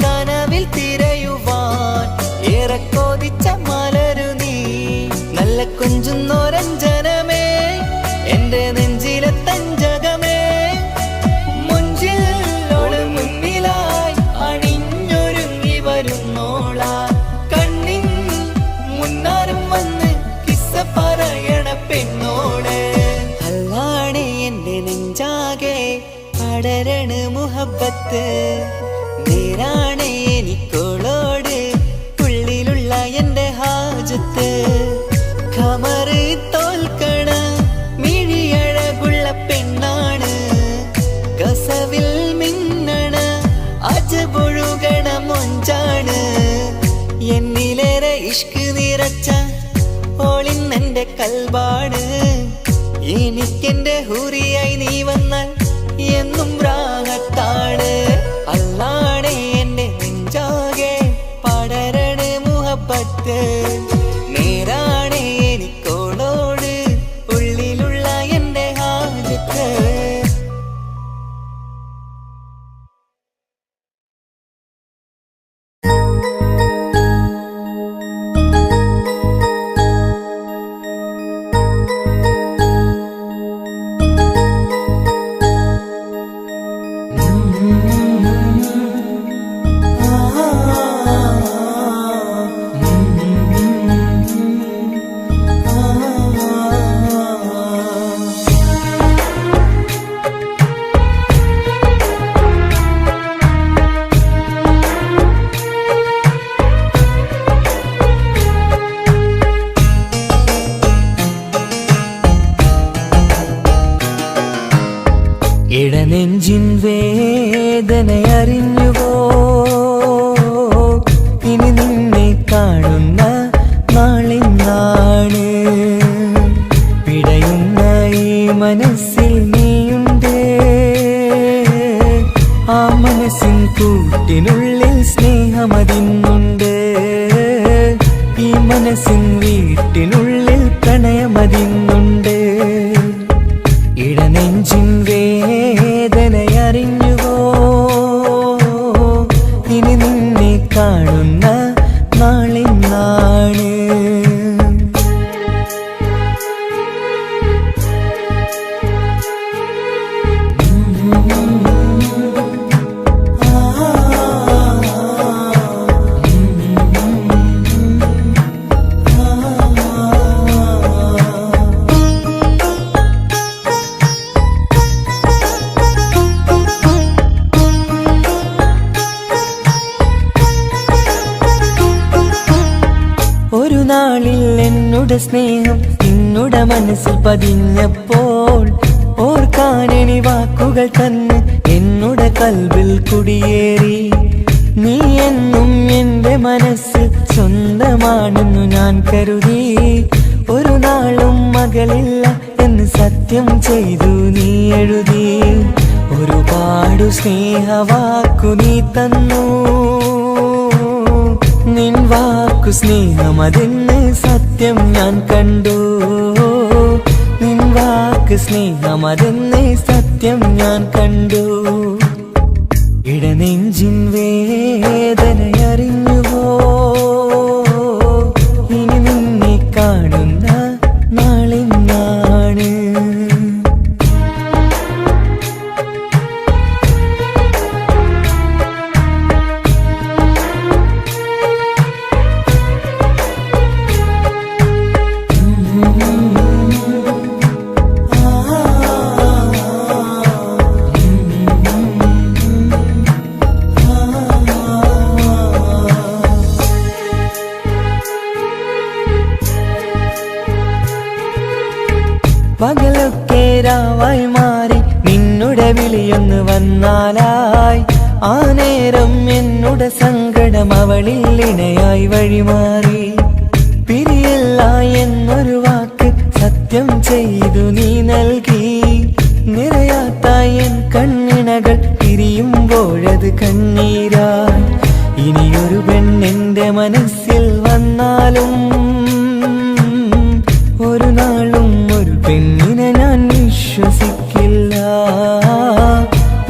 കനവിൽ തിരയുവാൻ ഏറെ കൊതിച്ച മലരു നീ. നല്ല കുഞ്ചുന്നോരഞ്ജനമേ എന്റെ നെഞ്ചിലെ തഞ്ചകമേ. മുഞ്ചിൽ ഓള് മുന്നിലായി അണിഞ്ഞൊരുങ്ങി വരുന്നോള. കണ്ണിൻ മുന്നാരും വന്ന് കിസ്സ പറയണ പെണ്ണോട്. അല്ലാണേ എന്റെ നെഞ്ചാകെ പടരണ മുഹബത്ത്. നേരാണേ എനിക്കോളോട് ഉള്ളിലുള്ള എന്റെ ഹാജത്ത്. ഖമറ് തോൽക്കണ മിഴിയഴകുള്ള പെണ്ണാണ്. കസവിൽ മിന്നണ അജബൊഴുകണ മൊഞ്ചാണ്. എന്നിലേറെ ഇഷ്ക് നിറച്ച ഓളിന്നെന്റെ കൽബാണ്. എനിക്കെന്റെ ഹൂറിയായി നീ വന്നാൽ എന്നും രാഗത്താണ്. അല്ലാണേ എന്റെ നെഞ്ചാകെ പടരണ മുഹബത്ത്. നേരാണേ എനിക്കോളോട് ഉള്ളിലുള്ള എന്റെ ഹാജത്ത്. ഇടനെഞ്ചിൻ വേദനയറിഞ്ഞുവോ ഇനി നിന്നെ കാണുന്ന നാളിന്നാണ്. പിടയുന്ന ഈ മനസ്സിൽ നീയുണ്ട്. ആ മനസ്സിൻ കൂട്ടിനുള്ളിൽ സ്നേഹമതിന്നുണ്ട്. ഈ മനസ്സിൻ വീട്ടിനുള്ളിൽ പ്രണയമതിന്നുണ്ട്. ഇടനെഞ്ചിൻ വേദനയറിഞ്ഞുവോ ഇനി നിന്നെ കാണുന്ന നാളിന്നാണ്. അവളുടെ സ്നേഹം നിന്നുടെ മനസ്സിൽ പതിഞ്ഞപ്പോൾ ഓർക്കാനെനി വാക്കുകൾ തന്നെ എന്നുടെ കൽവിൽ കുടിയേറി. നീ എന്നും എന്റെ മനസ്സിൽ സ്വന്തമാണെന്നു ഞാൻ കരുതി. ഒരു നാളും മകളില്ല എന്ന് സത്യം ചെയ്തു നീ എഴുതി. ഒരുപാടു സ്നേഹവാക്കു നീ തന്നു. നിൻ വാക്കു സ്നേഹമതെന്ന് സത്യം ഞാൻ കണ്ടു. നിൻ വാക്ക് സ്നേഹമതെന്ന് സത്യം ഞാൻ കണ്ടു. ഇടനെഞ്ചിൻ വേദനയറിഞ്ഞുവോ? ഇനി നിന്നെ കാണുന്ന നാളിന്നാണ്. പകലൊക്കെ രാവായി മാറി നിന്നുടെ വിളിയൊന്ന് വന്നാലായി. ആ നേരം എന്നുടെ സങ്കടം അവളിൽ ഇണയായി വഴിമാറി. പിരിയല്ല എന്നൊരു വാക്ക് സത്യം ചെയ്തു നീ നൽകി. നിറയാത്ത എൻ കണ്ണിണകൾ പിരിയുമ്പോഴത് കണ്ണീരായി. ഇനിയൊരു പെണ്ണെന്റെ മനസ്സിൽ വന്നാലും ഒരു നാളും ഒരു പെണ്ണിനെ ഞാൻ വിശ്വസിക്കില്ല.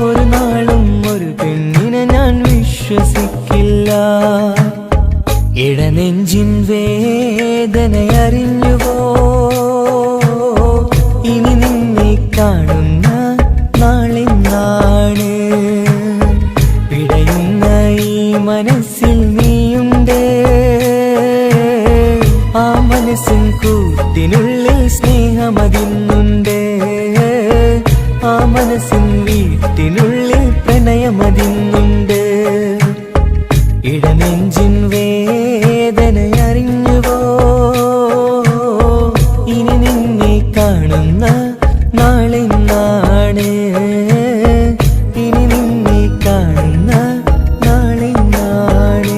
ഒരു നാളും ഒരു പെണ്ണിനെ ഞാൻ വിശ്വസിക്കില്ല. ഇടനെഞ്ചിൻ വേദനയറിഞ്ഞുവോ? ഇനി നിന്നെ കാണുന്ന നാളിന്നാണ്. പിടയുന്ന ഈ മനസ്സിൽ നീയുണ്ട്. ആ മനസ്സിൻ കൂട്ടിനുള്ളിൽ സ്നേഹമതിന്നുണ്ട്. ആ മനസ്സിൻ വീട്ടിനുള്ളിൽ പ്രണയമതിന്നുണ്ട്. ഇടനെഞ്ചിൻ വേദനയറിഞ്ഞുവോ? ഇനി നിന്നെ കാണുന്ന നാളിന്നാണ്. ഇനി നിന്നെ കാണുന്ന നാളിന്നാണ്.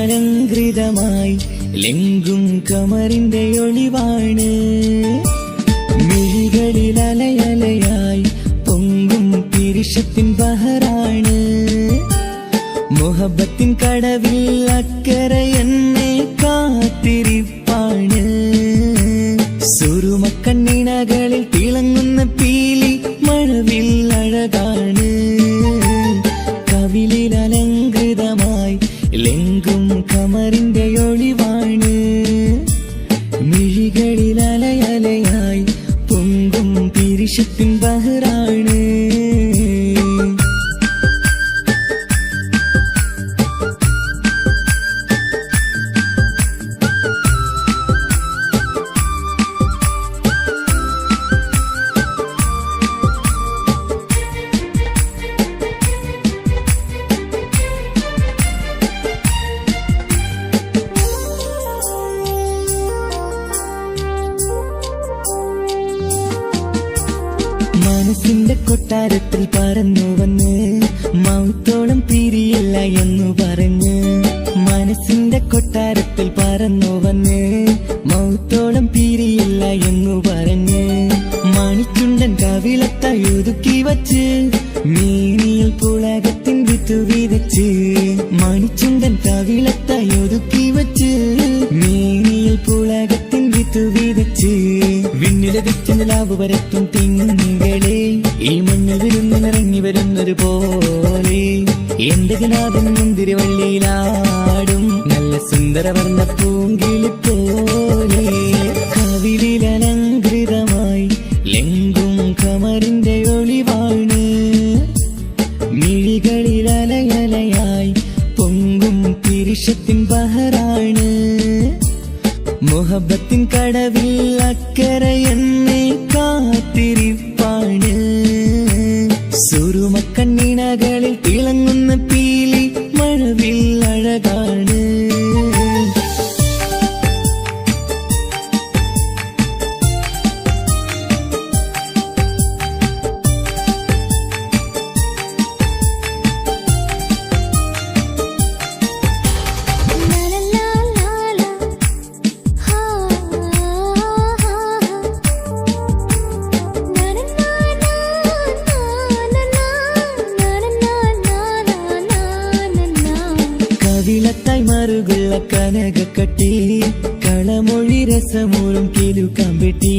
കവിളിലലങ്കൃതമായി ലെങ്കും കമറിന്റെ ഒളിവാണ്. മിഴികളിൽ അലയലയായി പൊങ്കും പിരിശത്തിൻ ബഹറാണ്. മുഹബത്തിൻ കടവിൽ അക്കരെ എന്നെ കാത്തിരിപ്പാണ്. സുറുമക്കണ്ണിണകളിൽ തിളങ്ങുന്ന പീലി മഴവിൽ അഴകാണ്. കവിളിലലങ്കൃതമായി ലെങ്കും കമറിന്റെ ഒളിവാണ്. മിഴികളിൽ അലയലയായി പൊങ്കും പിരിശത്തിൻ ബഹറാണ്. മനസ്സിന്റെ കൊട്ടാരത്തിൽ പറന്നു വന്ന് മൗത്തോളം പിരിയില്ല എന്നു പറഞ്ഞ്. മനസ്സിന്റെ കൊട്ടാരത്തിൽ പറന്നു വന്ന് മൗത്തോളം പിരിയില്ല എന്നു പറഞ്ഞ്. മണിച്ചുണ്ടൻ കവിളത്തായി ഒതുക്കി വച്ച് മേനിയിൽ പുളകത്തിൻ വിത്തുവീത വെച്ച് മണിച്ചുണ്ടൻ കവിളത്തായി ഒതുക്കി വെച്ച് മേനിയിൽ പുളകത്തിൻ വിത്തു വിതച്ച് വിണ്ണിലതിച്ച് നിലാവ് വരത്തും തിങ്കളെ ഈ മണ്ണിൽ വിരുന്നിനിറങ്ങി വരുന്നത് പോലെ എന്റെ കിനാവിൻ മുന്തിരിവള്ളിയിലാടും നല്ല സുന്ദരവർണ്ണ പൂങ്കിളി പോലെ കവിളിലലങ്കൃതമായി ലെങ്കും കമറിന്റെ ഒളിവാണ് മിഴികളിലലയലയായി പൊങ്കും പിരിശത്തിൻ ബഹറാണ് മുഹബത്തിൻ കടവിൽ അക്കരെ എന്നെ കാത്തിരിപ്പാണ് സുറുമക്കണ്ണിണകളിൽ തിളങ്ങുന്ന പീലി മഴവിൽ അഴകാണ് കവിളത്തായി മറുകുള്ള കനകക്കട്ടി കളമൊഴി രസമൂറും കിലുക്കാമ്പെട്ടി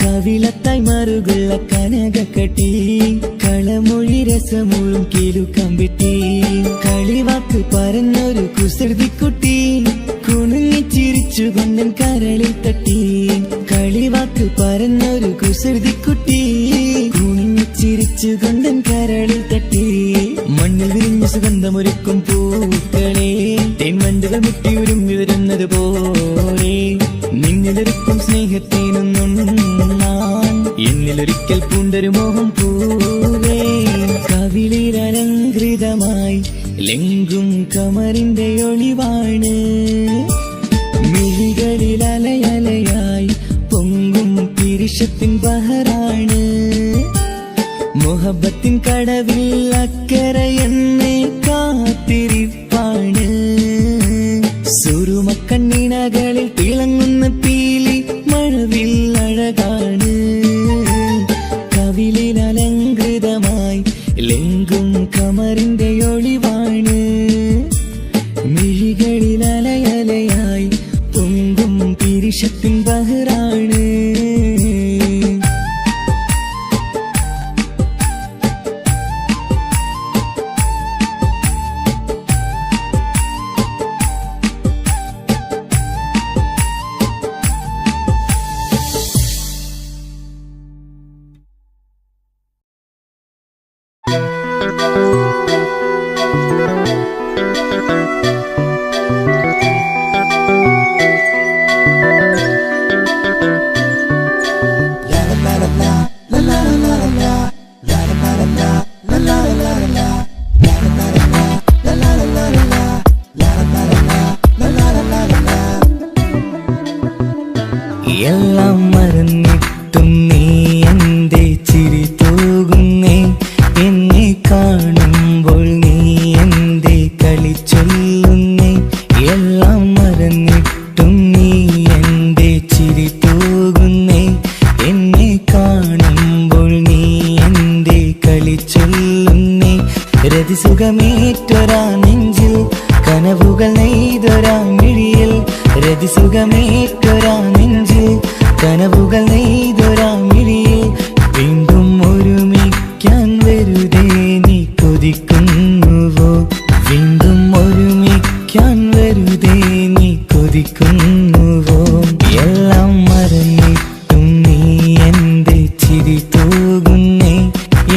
കവിളത്തായി മറുകുള്ള കനകക്കട്ടി കളമൊഴി രസമൂറും കിലുക്കാമ്പെട്ടി കളിവാക്ക് പറഞ്ഞൊരു കുസൃതിക്കുട്ടി കുണുങ്ങി ചിരിച്ചു കൊണ്ടൻ കരളിൽ തട്ടി കളിവാക്ക് പറഞ്ഞൊരു കുസൃതിക്കുട്ടി കുണുങ്ങി ചിരിച്ചു കൊണ്ടൻ കരളിൽ തട്ടി മണ്ണിൽ വിരിഞ്ഞ സുഗന്ധമൊരുക്കും പൂക്കളെ തേൻവണ്ടുകൾ മുട്ടി ഉരുമ്പി വരുന്നത് പോലെ നിന്നിലൊരുക്കും സ്നേഹത്തേനൊന്നുണ്ണാൻ എന്നിലൊരിക്കൽ പൂണ്ടൊരു മോഹം പൂവേ കവിളിലലങ്കൃതമായി ലെങ്കും കമറിന്റെ ഒളിവാണ് മിഴികളിലലയലയായി പൊങ്കും പിരിശത്തിൻ ബഹറാണ് മുഹബത്തിൻ കടവിൽ അക്കരെ എന്നെ കാത്തിരിപ്പാണ് സുറുമക്കണ്ണിണകളിൽ തിളങ്ങുന്ന പീലി മഴവിൽ അഴകാണ് കവിളിലലങ്കൃതമായി ലെങ്കും കമറിന്റെ ഒളിവാണ് മിഴികളിലലയലയായി പൊങ്കും പിരിശത്തിൻ ബഹറാണ് എല്ലാം മറന്നിട്ടും നീ എന്റെ ചിരി തൂകുന്നേ എന്നെ കാണുമ്പോൾ നീ എന്റെ കളി ചൊല്ലുന്നേ എല്ലാം മറന്നിട്ടും നീ എന്റെ ചിരി തൂകുന്നേ എന്നെ കാണുമ്പോൾ നീ എന്റെ കളി ചൊല്ലുന്നേ രതിസുഖമേറ്റൊരാ നെഞ്ചിൽ കനവുകൾ നെയ്തൊരാ മിഴിയിൽ രതിസുഖമേറ്റൊരാ നെഞ്ചിൽ കനവുകൾ നെയ്തൊരാ മിഴിയിൽ വീണ്ടും ഒരുമിക്കാൻ വെറുതെ നീ കൊതിക്കുന്നുവോ വീണ്ടും ഒരുമിക്കാൻ വെറുതെ നീ കൊതിക്കുന്നുവോ എല്ലാം മറന്നിട്ടും നീ എന്റെ ചിരി തൂകുന്നേ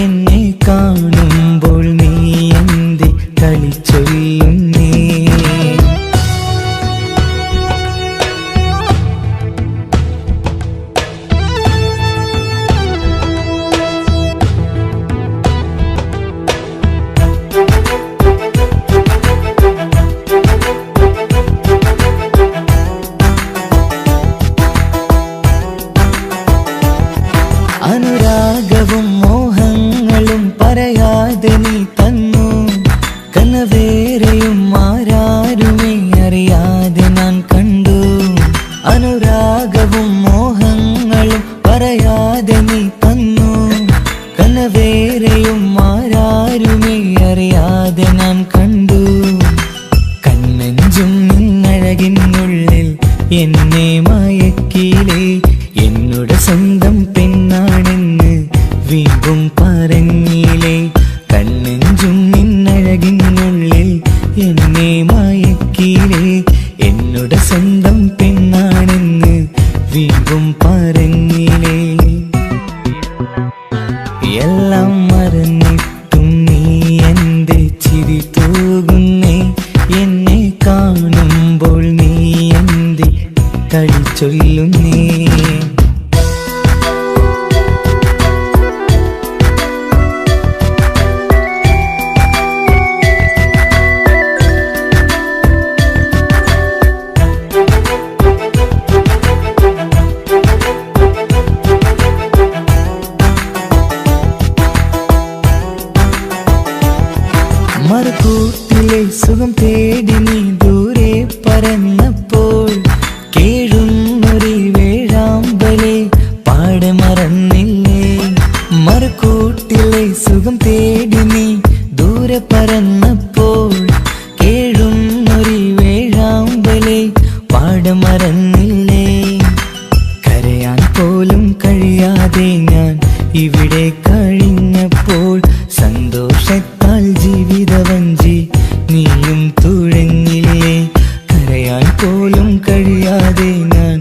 എന്നെ കാണുമ്പോൾ നീ എന്റെ കളി ചൊല്ലുന്നേ നിന്നഴകിനുള്ളിൽ എന്നെ മയക്കിയിലേ. എന്നോട് സ്വന്തം പെണ്ണാണെന്ന് വീണ്ടും പറഞ്ഞില്ലേ. കണ്ണെഞ്ചും നിന്നഴകിനുള്ളിൽ എന്നെ മയക്കിയിലേ. എന്നോട് സ്വന്തം പെണ്ണാണെന്ന് വീണ്ടും പറഞ്ഞില്ലേ. എല്ലാം മറന്നിട്ടും നീ എന്റെ ചിരി തൂകുന്നേ. എന്നെ കാണുമ്പോൾ നീ എന്റെ കളി ചൊല്ലുന്നേ. മറുകൂട്ടിലെ സുഖം തേടി നീ ദൂരെ പറന്നപ്പോൾ കേഴുന്നൊരു വേഴാമ്പലെ പാടെ മറന്നില്ലേ. മറുകൂട്ടിലെ സുഖം തേടി നീ ദൂരെ പറന്നപ്പോൾ കേഴുന്നൊരു വേഴാമ്പലെ പാടെ മറന്നില്ലേ. കരയാൻ പോലും കഴിയാതെ ഞാൻ ഇവിടെ കഴിഞ്ഞപ്പോൾ സന്തോഷത്താൽ ജീവിതവഞ്ചി നീയും തുഴഞ്ഞില്ലേ. കരയാൻ പോലും കഴിയാതെ ഞാൻ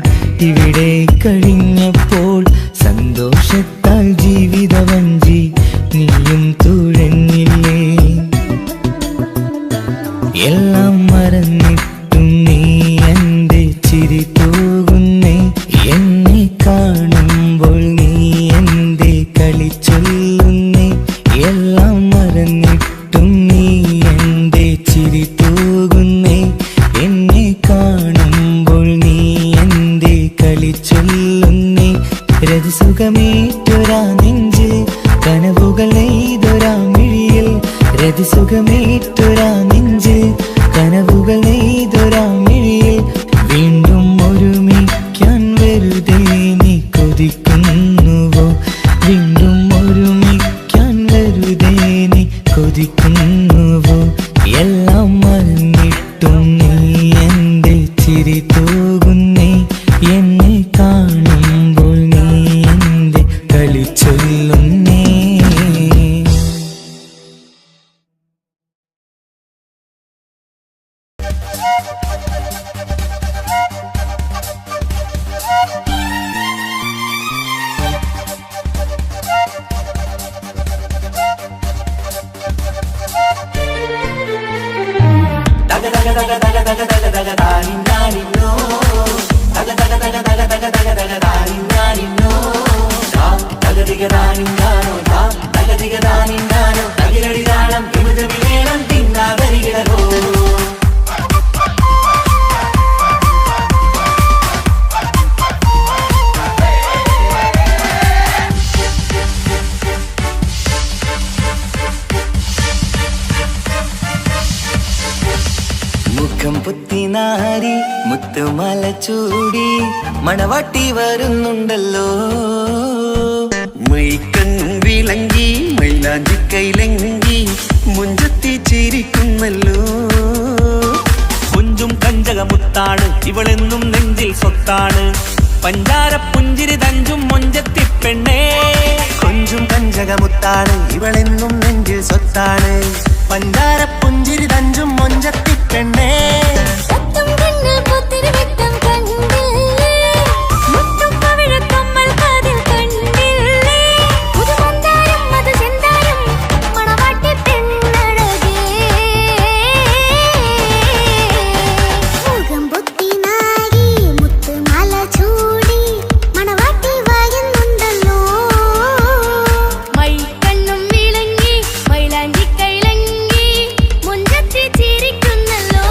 ഇവിടെ കഴിഞ്ഞപ്പോൾ സന്തോഷത്താൽ ജീവിതവഞ്ചി നീയും തുഴഞ്ഞില്ലേ. എല്ലാം മറന്നിട്ടും നീ എന്റെ ചിരി തൂകുന്നേ. എന്നെ കാണുമ്പോൾ നീ എന്റെ കളി ചൊല്ലുന്നേ. എല്ലാം മറന്നിട്ടും നീ എന്റെ ചിരി തൂകുന്നേ. എന്നെ കാണുമ്പോൾ നീ എന്റെ കളി ചൊല്ലുന്നേ. രതിസുഖമേറ്റൊരാ നെഞ്ചിൽ കനവുകൾ നെയ്തൊരാ മിഴിയിൽ. രതിസുഖമേറ്റൊരാ നെഞ്ചിൽ കനവുകൾ നെയ്തൊരാ മിഴിയിൽ. വീണ്ടും ഒരുമിക്കാൻ വെറുതെ നീ കൊതിക്കുന്നുവോ. വീണ്ടും ഒരുമിക്കാൻ വെറുതെ നീ കൊതിക്കുന്നുവോ. എല്ലാം മറന്നിട്ടും നീ എന്റെ ചിരി തൂകുന്നേ. എന്നെ കാണുമ്പോൾ നീ എന്റെ കളി ചൊല്ലുന്നേ. മുഖം പുത്തിനാരി മുത്തുമല ചൂടി മണവാട്ടി വരുന്നുണ്ടല്ലോ. മൈക്കണ്ണും വിളങ്ങി മൈലാഞ്ചി കൈലങ്ങി മുഞ്ചത്തി ചിരിക്കുന്നല്ലോ. കുഞ്ചും കഞ്ചകമുത്താണ് ഇവളെന്നും നെഞ്ചിൽ സ്വത്താണ്. പഞ്ചാര പുഞ്ചിരി തഞ്ചും മൊഞ്ചത്തി പെണ്ണേ. കൊഞ്ചും കഞ്ചകമുത്താണ് ഇവളെന്നും നെഞ്ചിൽ സ്വത്താണ്. പഞ്ചാര പുഞ്ചിരി തഞ്ചും മൊഞ്ചത്തി പെണ്ണേ. ചിരിക്കുന്നല്ലോ.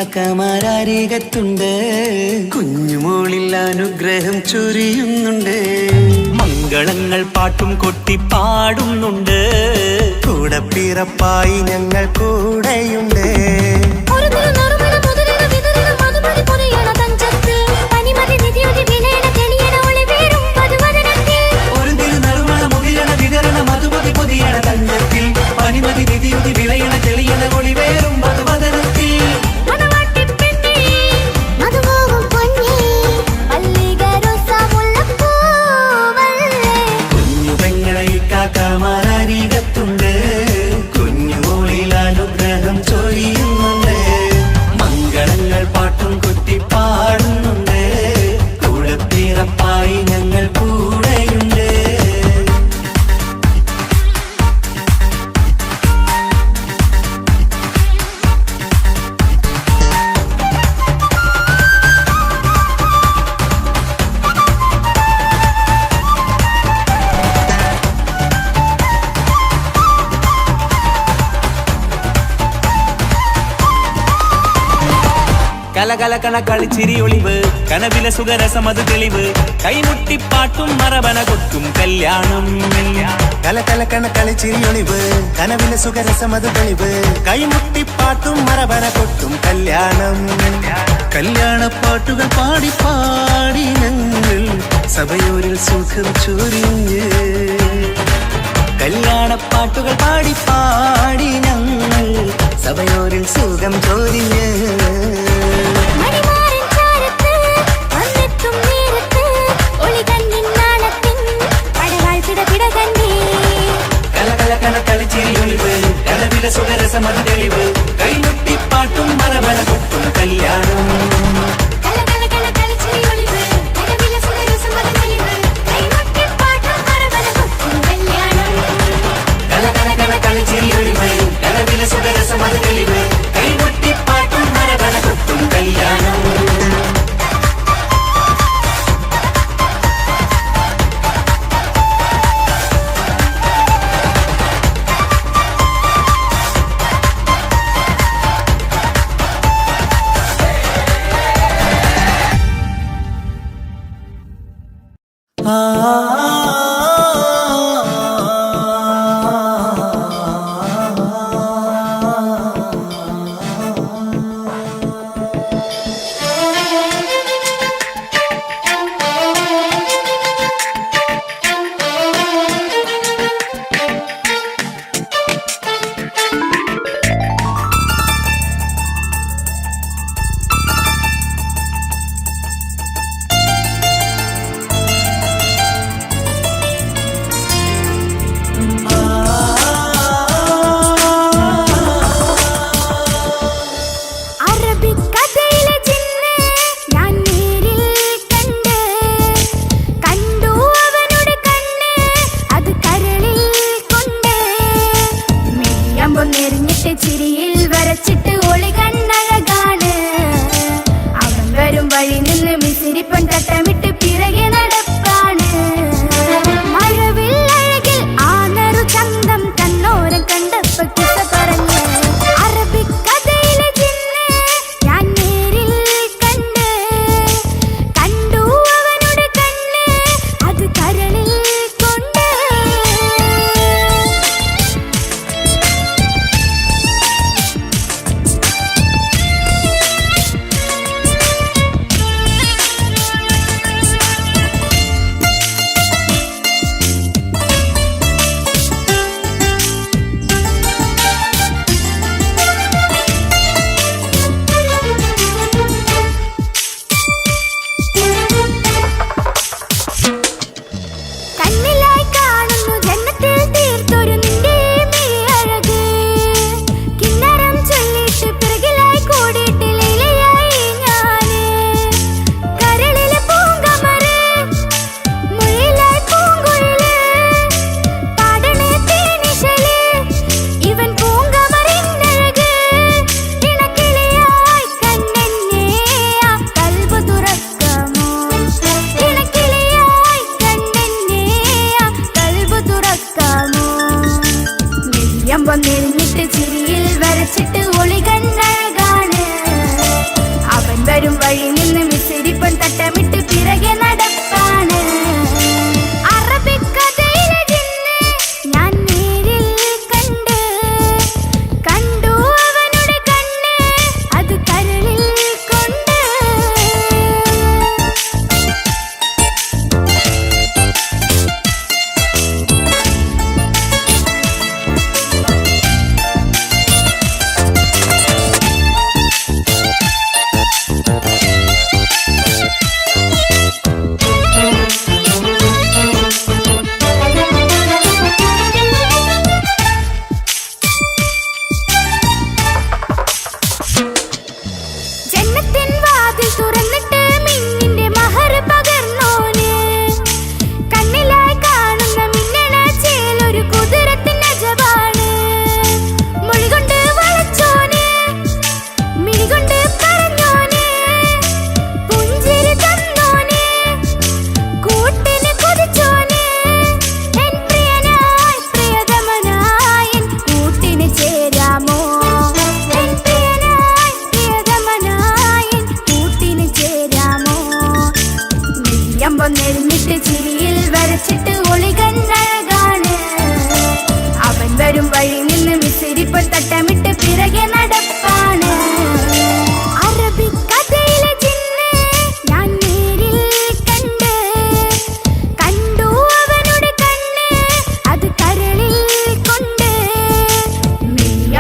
ഇക്കാക്കമാരരികത്തുണ്ട് കുഞ്ഞുമോളിൽ അനുഗ്രഹം ചൊരിയുന്നുണ്ട് മംഗളങ്ങൾ പാട്ടും കൊട്ടി പാടുന്നുണ്ട് കൂടെ പിറപ്പായി ഞങ്ങൾ കൂടെയുണ്ട് ഒരു തിരുനറുമണ മുതലിന വിതരണ മധുമതി പൊതിയണ തഞ്ചത്തിൽ പനിമതി നിധിയുതി വിലയണ തെളിയണ ഒളിവേറും മധുവദനത്തിൽ ഒരു തിരുനറുമണ മുതിരണ വിതരണ മധുമതി പൊതിയണ തഞ്ചത്തിൽ പനിമതി നിധിയുതി വിളയണ തെളിയണ ഒളിവേറും മധുവദനത്തിൽ മണവാട്ടിപ്പെണ്ണേ മധുപോകും പൊന്നേ മല്ലിക റോസ മുല്ലപ്പൂവല്ലേ കുഞ്ഞു പെങ്ങളെ ഇക്കാക്കമാരരികത്തുണ്ട് കുഞ്ഞുമോളിൽ അനുഗ്രഹം ചൊരിയുന്നുണ്ട് മംഗളങ്ങൾ പാട്ടും കൊട്ടി പാടുന്നുണ്ട് കൂടെ പിറപ്പായി ഞങ്ങൾ കൂടെയുണ്ട് കലകലകണ കളിച്ചിരി ഒളിവ് കനവില സുഖരസമത് തെളിവ് കൈമുട്ടിപ്പാട്ടും മറവന കൊട്ടും കല്യാണം കലകലക്കണ കളിച്ചിരിയൊളിവ് കനവിലെ സുഖരസമത് തെളിവ് കൈമുട്ടിപ്പാട്ടും മറവന കൊട്ടും കല്യാണം കല്യാണപ്പാട്ടുകൾ പാടി പാടി ഞങ്ങൾ സഭയോരിൽ സുഖം ചൊരിഞ്ഞ് കല്യാണപ്പാട്ടുകൾ പാടി പാടി ഞങ്ങൾ സഭയോരിൽ സുഖം ചൊരിഞ്ഞ് മണിമാരൻ ചാരത്ത് വന്നെത്തും നേരത്ത് ഒളി കണ്ണിൻ നാളത്തിൻ പടവാൾ പിടപിട കണ്ടേ കലകലകണ കളിച്ചിരി ഒളിവ് കനവില സുഖരസമത് തെളിവ് കൈമുട്ടിപ്പാട്ടും മറവന കൊട്ടും കല്യാണം കലകലകല കളിച്ചിരി ഒളിവ് കനവില സുഖരസമത് തെളിവ് കൈമുട്ടിപ്പാട്ടും മറവന കൊട്ടും കല്യാണം കലകലകണ കളിച്ചിരി ഒളിവ് കനവില സുഖരസമത് തെളിവ് കൈമുട്ടിപ്പാട്ടും മറവന കൊട്ടും കല്യാണം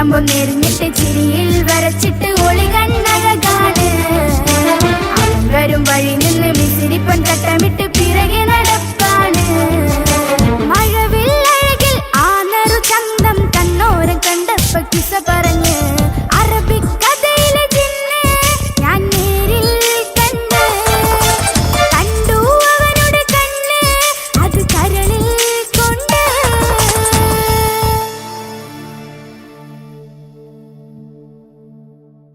കമ്പം നെറിഞ്ഞിട്ട് ചിരിയിൽ വരച്ചിട്ട്